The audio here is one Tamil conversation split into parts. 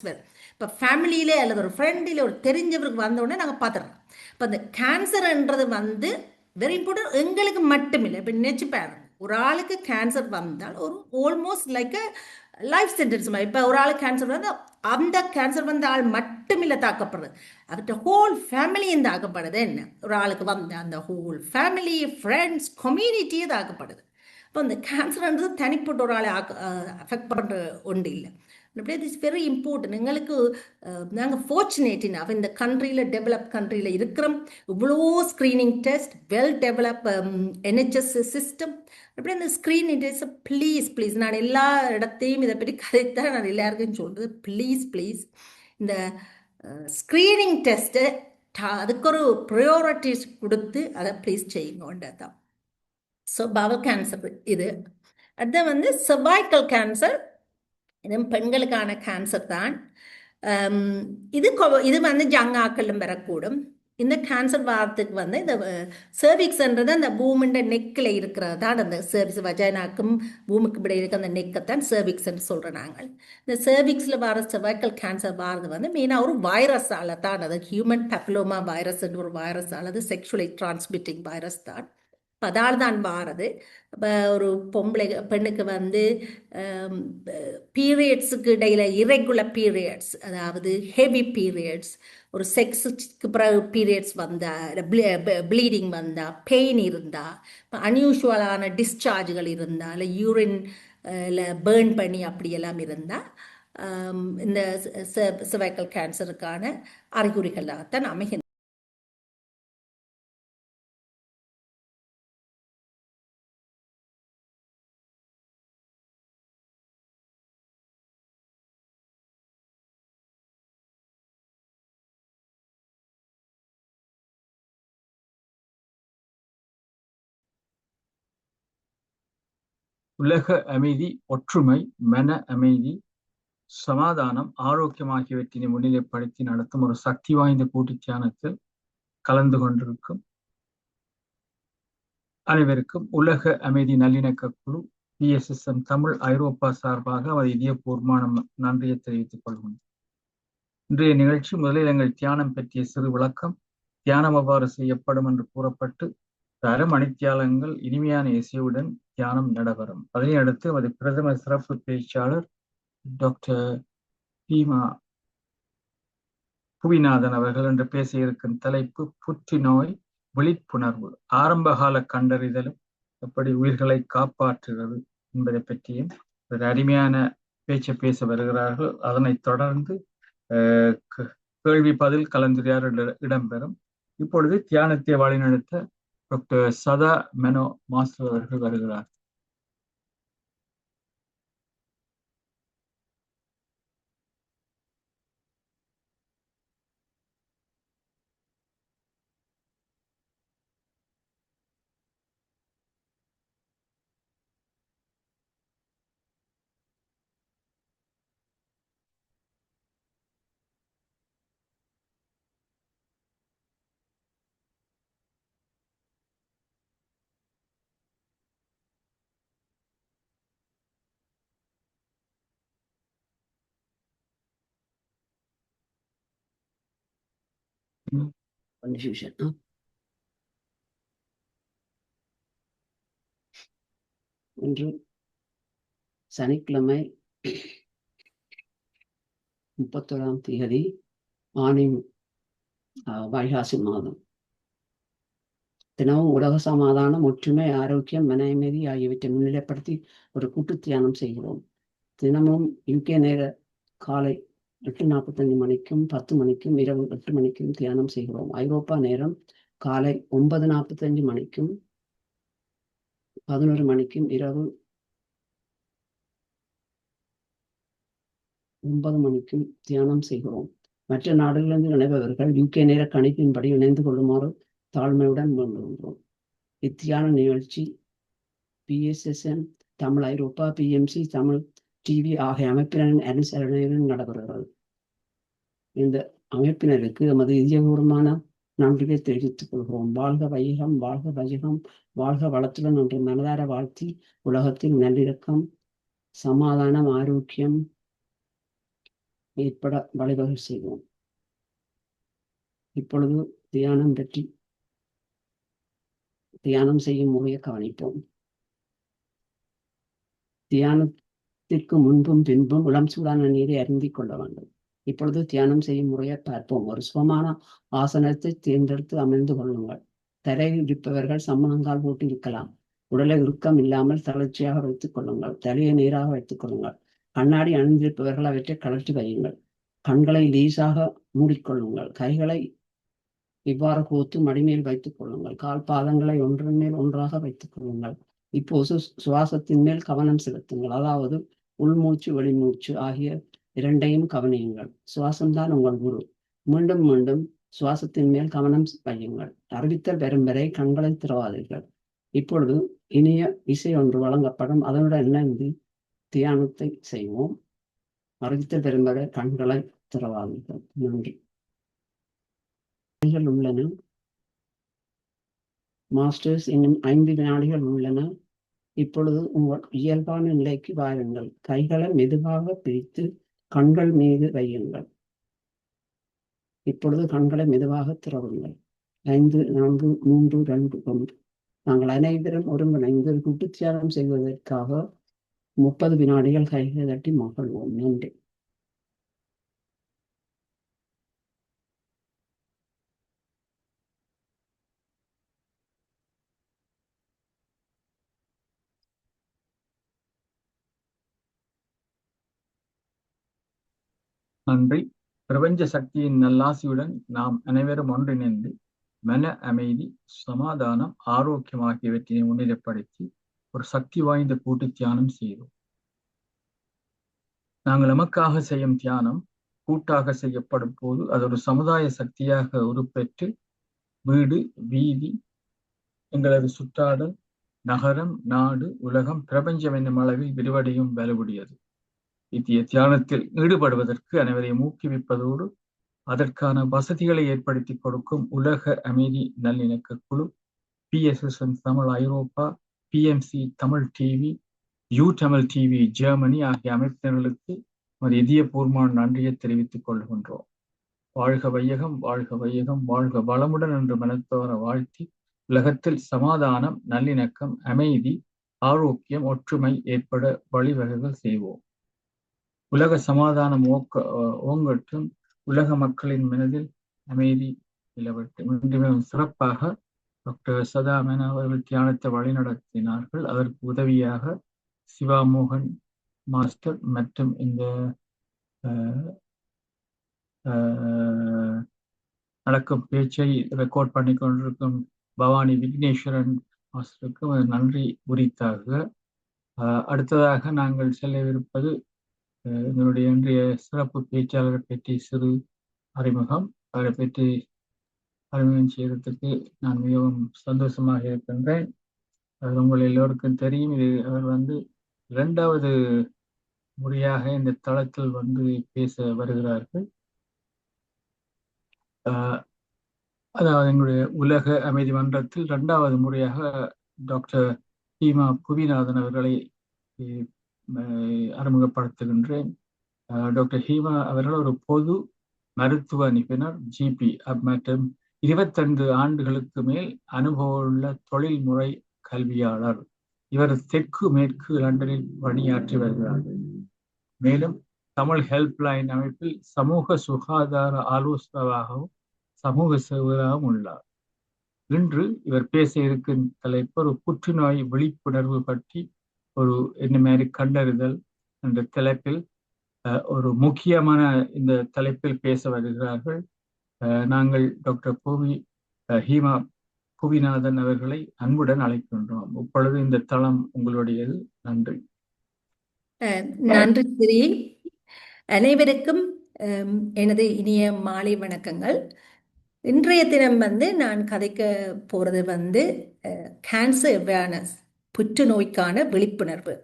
இப்போ ஃபேமிலியிலே அல்லது ஒரு ஃப்ரெண்டில் ஒரு தெரிஞ்சவருக்கு வந்தோடனே நாங்கள் பார்த்துடுறோம். இப்போ இந்த கேன்சர்ன்றது வந்து வெரி இம்பார்ட்டன்ட் எங்களுக்கு மட்டும் இல்லை. இப்போ நினச்சி பாருங்க, ஒரு ஆளுக்கு கேன்சர் வந்தால் ஒரு ஆல்மோஸ்ட் லைக் லைஃப் சென்டென்ஸ் மாதிரி. இப்போ ஒரு ஆளுக்கு கேன்சர் வந்து அந்த கேன்சர் வந்த ஆள் மட்டும் இல்லை தாக்கப்படுறது, அவர்கிட்ட ஹோல் ஃபேமிலியும் தாக்கப்படுது. என்ன ஒரு ஆளுக்கு வந்த அந்த ஹோல் ஃபேமிலி, ஃப்ரெண்ட்ஸ், கம்யூனிட்டியே தாக்கப்படுது. இப்போ இந்த கேன்சர்ன்றது தனிப்பட்ட ஒரு ஆளை அஃபெக்ட் பண்ணுற ஒன்று இல்லை. அப்படியே இட்ஸ் வெரி இம்பார்ட்டன்ட். எங்களுக்கு நாங்கள் ஃபார்ச்சுனேட் இனஃப் இந்த கண்ட்ரியில், டெவலப் கண்ட்ரியில் இருக்கிறோம். இவ்வளோ screening test, well develop NHS system. அப்படியே இந்த ஸ்க்ரீனிங் டெஸ்ட் ப்ளீஸ் ப்ளீஸ், நான் எல்லா இடத்தையும் இதை பற்றி கதைத்தான் நான் எல்லாருக்கும் சொல்கிறது. ப்ளீஸ் ப்ளீஸ் இந்த ஸ்க்ரீனிங் டெஸ்ட்டு அதுக்கு ஒரு ப்ரையாரிட்டிஸ் கொடுத்து அதை ப்ளீஸ் செய்யுங்கன்றது. ஸோ பவல் கேன்சர் இது. அது வந்து செர்வைக்கல் கேன்சர், இது பெண்களுக்கான கேன்சர் தான். இது வந்து ஜங்காக்களும் வரக்கூடும். இந்த கேன்சர் வாரத்துக்கு வந்து இந்த சர்விக்ஸ்ன்றது அந்த பூமின்ற நெக்கில் இருக்கிறது தான். அந்த சர்விக்ஸ் வஜைனாக்கும் பூமிக்கு இப்படி இருக்க அந்த நெக்கைத்தான் சர்விக்ஸ்ன்னு சொல்கிறோம் நாங்கள். இந்த சர்விக்ஸில் வர செர்வைக்கல் கேன்சர் வாரது வந்து மெயினாக ஒரு வைரஸால் தான். அது ஹியூமன் பேப்பிலோமா வைரஸ்ன்ற ஒரு வைரஸால், அது செக்ஷுவலி டிரான்ஸ்மிட்டிங் வைரஸ் தான். அதால் தான் வாரது. இப்போ ஒரு பெண்ணுக்கு வந்து பீரியட்ஸுக்கு இடையில இரெகுலர் பீரியட்ஸ், அதாவது ஹெவி பீரியட்ஸ், ஒரு செக்ஸுக்கு பிறகு பீரியட்ஸ் வந்தால், ப்ளீடிங் வந்தால், பெயின் இருந்தால், இப்போ அன்யூஷுவலான டிஸ்சார்ஜுகள் இருந்தால், இல்லை யூரின் பேர்ன் பண்ணி அப்படியெல்லாம் இருந்தால் இந்த செர்வைக்கல் கேன்சருக்கான அறிகுறிகளாகத்தான் அமைகின்றன. உலக அமைதி, ஒற்றுமை, மன அமைதி, சமாதானம், ஆரோக்கியம் ஆகியவற்றினை முன்னிலைப்படுத்தி நடத்தும் ஒரு சக்தி வாய்ந்த கூட்டு தியானத்தில் கலந்து கொண்டிருக்கும் அனைவருக்கும் உலக அமைதி நல்லிணக்க குழு PSSM தமிழ் ஐரோப்பா சார்பாக அவர் இதயபூர்வமான நன்றியை தெரிவித்துக் கொள்கிறோம். இன்றைய நிகழ்ச்சி முதலில் எங்கள் தியானம் பற்றிய சிறு விளக்கம், தியானம் எவ்வாறு செய்யப்படும் என்று கூறப்பட்டு அரை மணித்தியாலங்கள் இனிமையான இசையுடன் தியானம் நடைபெறும். அதனை அடுத்து அது பிரதம சிறப்பு பேச்சாளர் டாக்டர் பீமா புவிநாதன் அவர்கள் என்று பேச இருக்கும் தலைப்பு புற்றுநோய் விழிப்புணர்வு, ஆரம்பகால கண்டறிதலும் எப்படி உயிர்களை காப்பாற்றுகிறது என்பதை பற்றியும் ஒரு அருமையான பேச்சை பேச வருகிறார்கள். அதனைத் தொடர்ந்து கேள்வி பதில் கலந்துரையாடல் இடம்பெறும். இப்பொழுது தியானத்தை வழிநடத்த டாக்டர் சதா மெனோ மாஸ்டர் அவர்கள் வருகிறார். Confusion. இன்று சனிக்கிழமை 31ஆம் தேதி ஆனி வைகாசி மாதம். தினமும் உலக சமாதானம், ஒற்றுமை, ஆரோக்கியம், மன அமைதி ஆகியவற்றை முன்னிலைப்படுத்தி ஒரு கூட்டு தியானம் செய்கிறோம். தினமும் UK நேர காலை 8:45 மணிக்கும் 10 மணிக்கும் இரவு 8 மணிக்கும் தியானம் செய்கிறோம். ஐரோப்பா நேரம் காலை 9:45 மணிக்கும் 11 மணிக்கும் இரவு 9 மணிக்கும் தியானம் செய்கிறோம். மற்ற நாடுகளிலிருந்து இணைபவர்கள் UK நேர கணிப்பின்படி இணைந்து கொள்ளுமாறு தாழ்மையுடன் வேண்டுகின்றோம். இத்தியான நிகழ்ச்சி PSSM தமிழ் ஐரோப்பா, PMC தமிழ் TV ஆகிய அமைப்பினரின் அனுசரணையுடன் நடைபெறுகிறது. இந்த அமைப்பினருக்கு எமது இதயபூர்வமான நன்றியை தெரிவித்துக் கொள்கிறோம். வாழ்க வையகம், வாழ்க வையகம், வாழ்க வளத்துடன் என்று மனதார வாழ்த்தி உலகத்தில் நல்லிணக்கம், சமாதானம், ஆரோக்கியம் ஏற்பட வழிவகை செய்வோம். இப்பொழுது தியானம் செய்யும் முறையை கவனிப்போம். தியானத்திற்கு முன்பும் பின்பும் இளம் சூடான நீரை அருந்திக் கொள்ள வேண்டும். இப்பொழுது தியானம் செய்யும் முறையை பார்ப்போம். ஒரு சுகமான ஆசனத்தை தேர்ந்தெடுத்து அமர்ந்து கொள்ளுங்கள். தரையில் இருப்பவர்கள் சம்மணங்கால் போட்டு இருக்கலாம். உடலை இறுக்கம் இல்லாமல் தளர்ச்சியாக வைத்துக் கொள்ளுங்கள். தலையை நேராக வைத்துக் கொள்ளுங்கள். கண்ணாடி அணிந்திருப்பவர்கள் அவற்றை கழற்றி வையுங்கள். கண்களை லேசாக மூடிக்கொள்ளுங்கள். கைகளை இவ்வாறு கோத்து மடிமேல் வைத்துக் கொள்ளுங்கள். கால் பாதங்களை ஒன்றின் மேல் ஒன்றாக வைத்துக் கொள்ளுங்கள். இப்போது சுவாசத்தின் மேல் கவனம் செலுத்துங்கள். அதாவது உள்மூச்சு வெளிமூச்சு ஆகிய இரண்டையும் கவனியுங்கள். சுவாசம்தான் உங்கள் குரு. மீண்டும் மீண்டும் சுவாசத்தின் மேல் கவனம் வையுங்கள். அறிவித்தல் வரும் வரை கண்களை திறவாதீர்கள். இப்பொழுது இனிய இசை ஒன்று வழங்கப்படும். அதனுடன் இணைந்து தியானத்தை செய்வோம். அறிவித்தல் வரும் வரை கண்களை திறவாதீர்கள். நன்றி. உள்ளன. மாஸ்டர்ஸ் இன்னும் 5 வினாடிகள் உள்ளன. இப்பொழுது உங்கள் இயல்பான நிலைக்கு வாருங்கள். கைகளை மெதுவாக பிரித்து கண்கள் மீது வையுங்கள். இப்பொழுது கண்களை மெதுவாக திறவுங்கள். 5, 4, 3, 2, 1. நாங்கள் அனைவரும் ஒருங்கிணைந்து கூட்டு தியானம் செய்வதற்காக 30 வினாடிகள் கைகளை தட்டி மகிழ்வோம். நன்றி. நன்றி. பிரபஞ்ச சக்தியின் நல்லாசியுடன் நாம் அனைவரும் ஒன்றிணைந்து மன அமைதி, சமாதானம், ஆரோக்கியம் ஆகியவற்றினை முன்னிலைப்படுத்தி ஒரு சக்தி வாய்ந்த கூட்டு தியானம் செய்தோம். நாங்கள் நமக்காக செய்யும் தியானம் கூட்டாக செய்யப்படும் போது அது ஒரு சமுதாய சக்தியாக உருப்பெற்று வீடு, வீதி, எங்களது சுற்றாடல், நகரம், நாடு, உலகம், பிரபஞ்சம் என்னும் அளவில் விரிவடையும் வலுவுடையது. இத்திய தியானத்தில் ஈடுபடுவதற்கு அனைவரையும் ஊக்குவிப்பதோடு அதற்கான வசதிகளை ஏற்படுத்தி கொடுக்கும் உலக அமைதி நல்லிணக்க குழு, PSSM தமிழ் ஐரோப்பா, PMC Tamil TV, Tamil TV Germany ஆகிய அமைப்பினர்களுக்கு ஒரு இதயபூர்வமான நன்றியை தெரிவித்துக் கொள்கின்றோம். வாழ்க வையகம், வாழ்க வையகம், வாழ்க வளமுடன் என்று மனத்தோர வாழ்த்தி உலகத்தில் சமாதானம், நல்லிணக்கம், அமைதி, ஆரோக்கியம், ஒற்றுமை ஏற்பட வழிவகைகள் செய்வோம். உலக சமாதானம் ஓங்கட்டும், உலக மக்களின் மனதில் அமைதி நிலவட்டும். இன்றுமே சிறப்பாக டாக்டர் சதா மேனா அவர்கள் தியானத்தை வழிநடத்தினார்கள். அதற்கு உதவியாக சிவா மோகன் மாஸ்டர் மற்றும் இந்த நடக்கும் பேச்சை ரெக்கார்ட் பண்ணி கொண்டிருக்கும் பவானி விக்னேஸ்வரன் மாஸ்டருக்கு நன்றி உரித்தாக. அடுத்ததாக நாங்கள் செல்லவிருப்பது எங்களுடைய இன்றைய சிறப்பு பேச்சாளரை பற்றி சிறு அறிமுகம். அவரை பற்றி அறிமுகம் செய்வதற்கு நான் மிகவும் சந்தோஷமாக இருக்கின்றேன். அது உங்கள் எல்லோருக்கும் தெரியும். அவர் 2வது முறையாக இந்த தளத்தில் பேச வருகிறார்கள். அதாவது எங்களுடைய உலக அமைதி மன்றத்தில் 2வது முறையாக டாக்டர் ஹீமா புவிநாதன் அவர்களை அறிமுகப்படுத்துகின்றேன். டாக்டர் ஹீமா அவர்கள் ஒரு பொது மருத்துவ நிபுணர், GP மற்றும் 25 ஆண்டுகளுக்கு மேல் அனுபவமுள்ள தொழில்முறை கல்வியாளர். இவர் தெற்கு மேற்கு லண்டனில் பணியாற்றி வருகிறார். மேலும் தமிழ் ஹெல்ப்லைன் அமைப்பில் சமூக சுகாதார ஆலோசகராகவும் சமூக சேவராகவும் உள்ளார். இன்று இவர் பேச இருக்கும் தலைப்பு ஒரு புற்றுநோய் விழிப்புணர்வு பற்றி ஒரு என்ன மாதிரி கண்டறிதல் என்ற தலைப்பில் ஒரு முக்கியமான இந்த தலைப்பில் பேச வருகிறார்கள். நாங்கள் டாக்டர் ஹீமா புவிநாதன் அவர்களை அன்புடன் அழைக்கின்றோம். இப்பொழுது இந்த தளம் உங்களுடையது. நன்றி. நன்றி ஸ்ரீ. அனைவருக்கும் எனது இனிய மாலை வணக்கங்கள். இன்றைய தினம் நான் கதைக்க போறது கேன்சர் அவேர்னஸ், புற்றுநோய்க்கான விழிப்புணர்வு.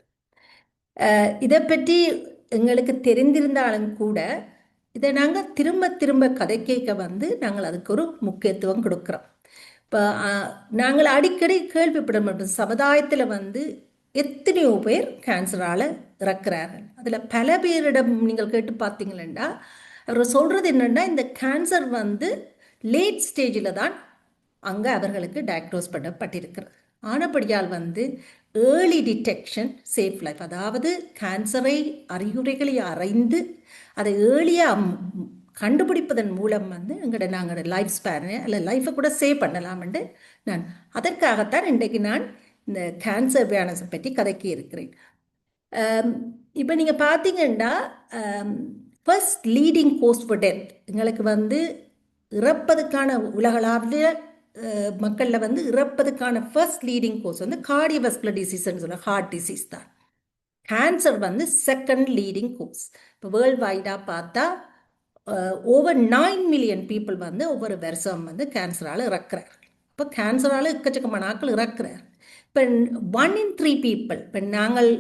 இதை பற்றி எங்களுக்கு தெரிந்திருந்தாலும் கூட இதை நாங்கள் திரும்ப திரும்ப கதை கேட்க நாங்கள் அதுக்கு ஒரு முக்கியத்துவம் கொடுக்குறோம். இப்போ நாங்கள் அடிக்கடி கேள்விப்பட மாட்டோம், சமுதாயத்தில் எத்தனையோ பேர் கேன்சரால் இறக்குறார்கள். அதில் பல பேரிடம் நீங்கள் கேட்டு பார்த்தீங்களா, அவர் சொல்கிறது என்னென்னா, இந்த கேன்சர் வந்து லேட் ஸ்டேஜில் தான் அங்கே அவர்களுக்கு டயக்னோஸ் பண்ணப்பட்டிருக்கிறது. ஆனபடியால் வந்து ஏர்லி டிடெக்ஷன் சேஃப் லைஃப், அதாவது கேன்சரை அறிகுறிகளை அறிந்து அதை ஏர்லியாக கண்டுபிடிப்பதன் மூலம் வந்து நாங்கள் லைஃப் ஸ்பேனை அல்ல லைஃப்பை கூட சேவ் பண்ணலாம்னு நான் அதற்காகத்தான் இன்றைக்கு நான் இந்த கேன்சர் அவேர்னஸை பற்றி கதைக்கி இருக்கிறேன். இப்போ நீங்கள் பார்த்தீங்கன்னா, first leading goes for death, எங்களுக்கு வந்து இறப்பதுக்கான உலகளாவிய மக்களில் வந்து இறப்பதுக்கான ஃபர்ஸ்ட் லீடிங் கோஸ் வந்து கார்டியோவாஸ்குலர் டிசீஸ்ன்னு சொல்ல ஹார்ட் டிசீஸ் தான். கேன்சர் வந்து செகண்ட் லீடிங் கோஸ். இப்போ வேர்ல்டு வைடாக பார்த்தா ஓவர் 9 மில்லியன் பீப்புள் வந்து ஒவ்வொரு வருஷம் வந்து கேன்சரால் இறக்குறார். இப்போ கேன்சரால் எக்கச்சக்கமான ஆட்கள் இறக்குறார். இப்போ 1 in 3 பீப்புள், இப்போ நாங்கள்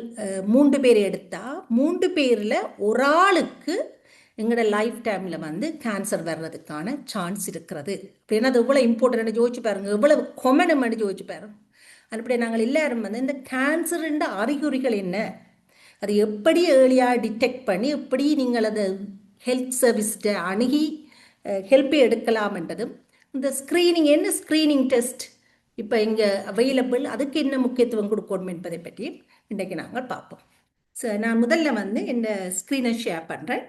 3 பேர் எடுத்தால் 3 பேரில் ஒரு ஆளுக்கு எங்களோட லைஃப் டைமில் வந்து கேன்சர் வர்றதுக்கான சான்ஸ் இருக்கிறது. இப்போ என்ன அது எவ்வளோ இம்பார்ட்டன்ட் யோசிச்சு பாருங்க, எவ்வளவு கொமனமெண்ட் யோசிச்சு பாருங்க. அப்படி நாங்கள் எல்லாரும் வந்து இந்த கேன்சருன்ற அறிகுறிகள் என்ன, அது எப்படி ஏர்லியாக டிடெக்ட் பண்ணி எப்படி நீங்கள் அதை ஹெல்த் சர்வீஸ்கிட்ட அணுகி ஹெல்ப்பை எடுக்கலாம்ன்றதும், இந்த ஸ்க்ரீனிங் என்ன ஸ்க்ரீனிங் டெஸ்ட் இப்போ இங்கே அவைலபிள், அதுக்கு என்ன முக்கியத்துவம் கொடுக்கணும் என்பதை பற்றி இன்றைக்கு நாங்கள் பார்ப்போம். ஸோ நான் முதல்ல வந்து இந்த ஸ்க்ரீனை ஷேர் பண்ணுறேன்.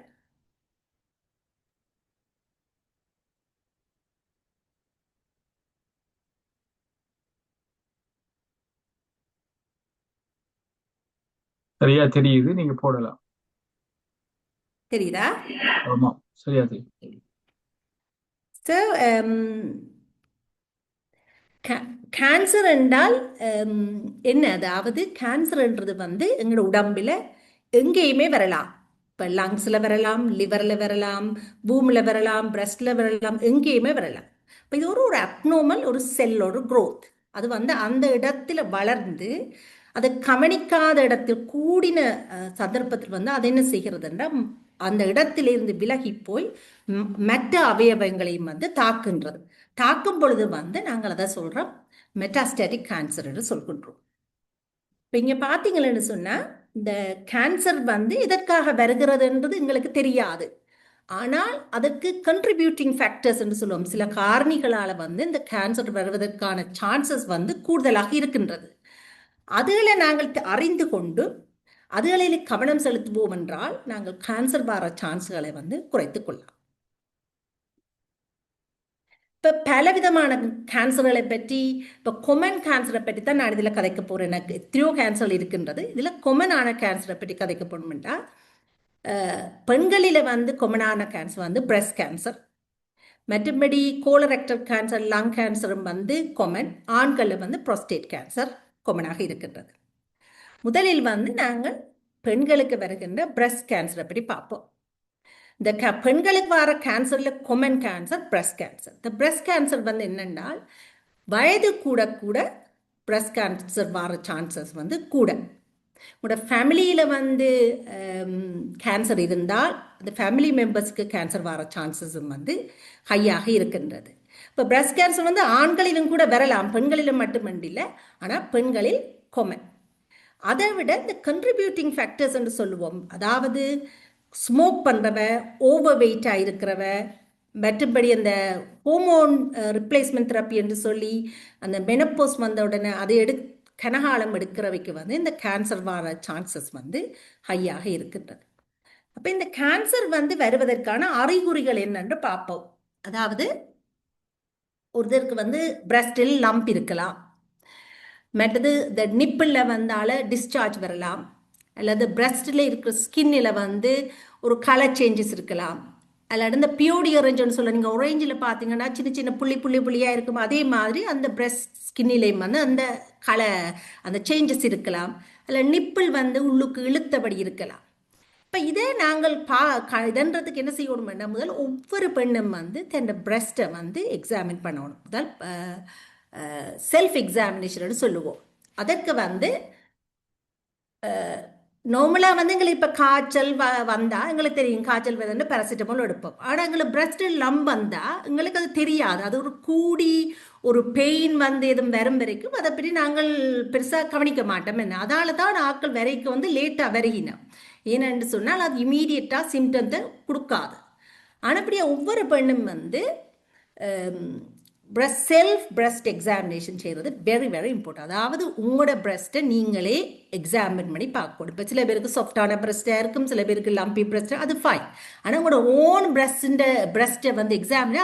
சரியா தெரியுது, நீங்க போடலாம். தெரியுதா? ஆமா, சரியா தெரியுது. ஸோ கேன்சர் என்றால் என்ன, அதாவது கேன்சர்ன்றது வந்து எங்களோட உடம்பில் எங்கேயுமே வரலாம். இப்போ லங்ஸில் வரலாம், லிவரில் வரலாம், பூமியில் வரலாம், பிரஸ்டில் வரலாம், எங்கேயுமே வரலாம். இப்போ இது ஒரு அப்நார்மல் ஒரு செல்லோட க்ரோத். அது வந்து அந்த இடத்துல வளர்ந்து அதை கவனிக்காத இடத்தில் கூடின சந்தர்ப்பத்தில் வந்து அது என்ன செய்கிறதுன்னா, அந்த இடத்திலிருந்து விலகி போய் மற்ற அவயவங்களையும் வந்து தாக்குன்றது. தாக்கும் பொழுது வந்து நாங்கள் அதை சொல்கிறோம் மெட்டாஸ்டாட்டிக் கேன்சர் என்று சொல்கின்றோம். இப்போ இங்கே பார்த்தீங்களன்னு சொன்னால், இந்த கேன்சர் வந்து எதற்காக வருகிறதுன்றது எங்களுக்கு தெரியாது. ஆனால் அதற்கு கண்ட்ரிபியூட்டிங் ஃபேக்டர்ஸ் என்று சொல்லுவோம், சில காரணிகளால் வந்து இந்த கேன்சர் வருவதற்கான சான்சஸ் வந்து கூடுதலாக இருக்கின்றது. அதுகளை நாங்கள் அறிந்து கொண்டு அதுகளில் கவனம் செலுத்துவோம் என்றால் நாங்கள் கேன்சர் வர சான்ஸ்களை வந்து குறைத்துக் கொள்ளலாம். இப்போ பலவிதமான கேன்சர்களை பற்றி, இப்போ கொமன் கேன்சரை பற்றி தான் நான் இதில் கதைக்க போகிறேன். எனக்கு எத்தனையோ கேன்சர் இருக்கின்றது. இதில் கொமனான கேன்சரை பற்றி கதைக்க போகணும்னா, பெண்களில் வந்து கொமனான கேன்சர் வந்து பிரஸ்ட் கேன்சர், மற்றபடி கோலரெக்டல் கேன்சர், லங் கேன்சரும் வந்து கொமன். ஆண்களில் வந்து ப்ரோஸ்டேட் கேன்சர் கொமனாக இருக்கின்றது. முதலில் வந்து நாங்கள் பெண்களுக்கு வருகின்ற பிரஸ்ட் கேன்சரை பற்றி பார்ப்போம். இந்த பெண்களுக்கு வர கேன்சரில் கொமன் கேன்சர் பிரஸ்ட் கேன்சர். இந்த பிரஸ்ட் கேன்சர் வந்து என்னென்னால், வயது கூட கூட பிரஸ்ட் கேன்சர் வர சான்சஸ் வந்து கூட. உங்களோட ஃபேமிலியில் வந்து கேன்சர் இருந்தால் அந்த ஃபேமிலி மெம்பர்ஸ்க்கு கேன்சர் வர சான்சஸும் வந்து ஹையாக இருக்கின்றது. இப்போ பிரஸ்ட் கேன்சர் வந்து ஆண்களிலும் கூட வரலாம், பெண்களிலும் மட்டுமண்டில்லை, ஆனால் பெண்களில் கொமன். அதை விட இந்த கண்ட்ரிபியூட்டிங் ஃபேக்டர்ஸ் என்று சொல்லுவோம், அதாவது ஸ்மோக் பண்ணுறவ, ஓவர் வெயிட்டாக இருக்கிறவ, மற்றபடி அந்த ஹோமோன் ரிப்ளேஸ்மெண்ட் தெரப்பி என்று சொல்லி அந்த மெனப்போஸ் வந்த உடனே அதை கனகாலம் எடுக்கிறவைக்கு வந்து இந்த கேன்சர் வர சான்சஸ் வந்து ஹையாக இருக்கின்றது. அப்போ இந்த கேன்சர் வந்து வருவதற்கான அறிகுறிகள் என்னென்று பார்ப்போம். அதாவது ஒருத்தருக்கு வந்து பிரஸ்டில் லம்ப் இருக்கலாம், மற்றது இந்த நிப்பிளில் வந்தால டிஸ்சார்ஜ் வரலாம், அல்லது பிரஸ்டில் இருக்கிற ஸ்கின்னில் வந்து ஒரு கலர் சேஞ்சஸ் இருக்கலாம், அல்லது இந்த பியோடி ஆரஞ்சுன்னு சொல்ல, நீங்கள் ஒரேஞ்சில் பார்த்தீங்கன்னா சின்ன சின்ன புள்ளியாக இருக்கும், அதே மாதிரி அந்த பிரஸ்ட் ஸ்கின்னிலையும் வந்து அந்த அந்த சேஞ்சஸ் இருக்கலாம், அல்ல நிப்பிள் வந்து உள்ளுக்கு இழுத்தபடி இருக்கலாம். இப்போ இதே நாங்கள் இதன்றதுக்கு என்ன செய்யணும்னா, முதல் ஒவ்வொரு பெண்ணும் வந்து தன் பிரஸ்ட்டை வந்து எக்ஸாமின் பண்ணணும். முதல் செல்ஃப் எக்ஸாமினேஷன் சொல்லுவோம். அதற்கு வந்து நார்மலாக வந்து எங்களுக்கு இப்போ காய்ச்சல் வந்தால் எங்களுக்கு தெரியும் காய்ச்சல் வருதுன்னு பேராசிட்டமால் எடுப்போம். ஆனால் எங்களுக்கு பிரஸ்ட் லம்ப் வந்தால் எங்களுக்கு அது தெரியாது. அது ஒரு கூடி ஒரு பெயின் வந்து எதுவும் வரும் வரைக்கும் அதை பற்றி நாங்கள் பெருசாக கவனிக்க மாட்டோம். என்ன அதால தான் ஆட்கள் வரைக்கும் வந்து லேட்டாக வருகினோம். ஏன்னு சொன்னால் அது இமீடியட்டாக சிம்டம்ஸை கொடுக்காது. ஆனால் அப்படியே ஒவ்வொரு பெண்ணும் வந்து செல்ஃப் எக்ஸாமினேஷன் செய்கிறது வெரி வெரி இம்பார்ட்டன்ட். அதாவது உங்களோட பிரஸ்ட்டை நீங்களே எக்ஸாமின் பண்ணி பார்க்கணும். இப்போ சில பேருக்கு சாஃப்டான பிரஸ்ட்டாக இருக்கும், சில பேருக்கு லம்பி பிரஸ்ட், அது ஃபைன். ஆனால் உங்களோட ஓன் பிரஸ்ட்டை வந்து எக்ஸாமின்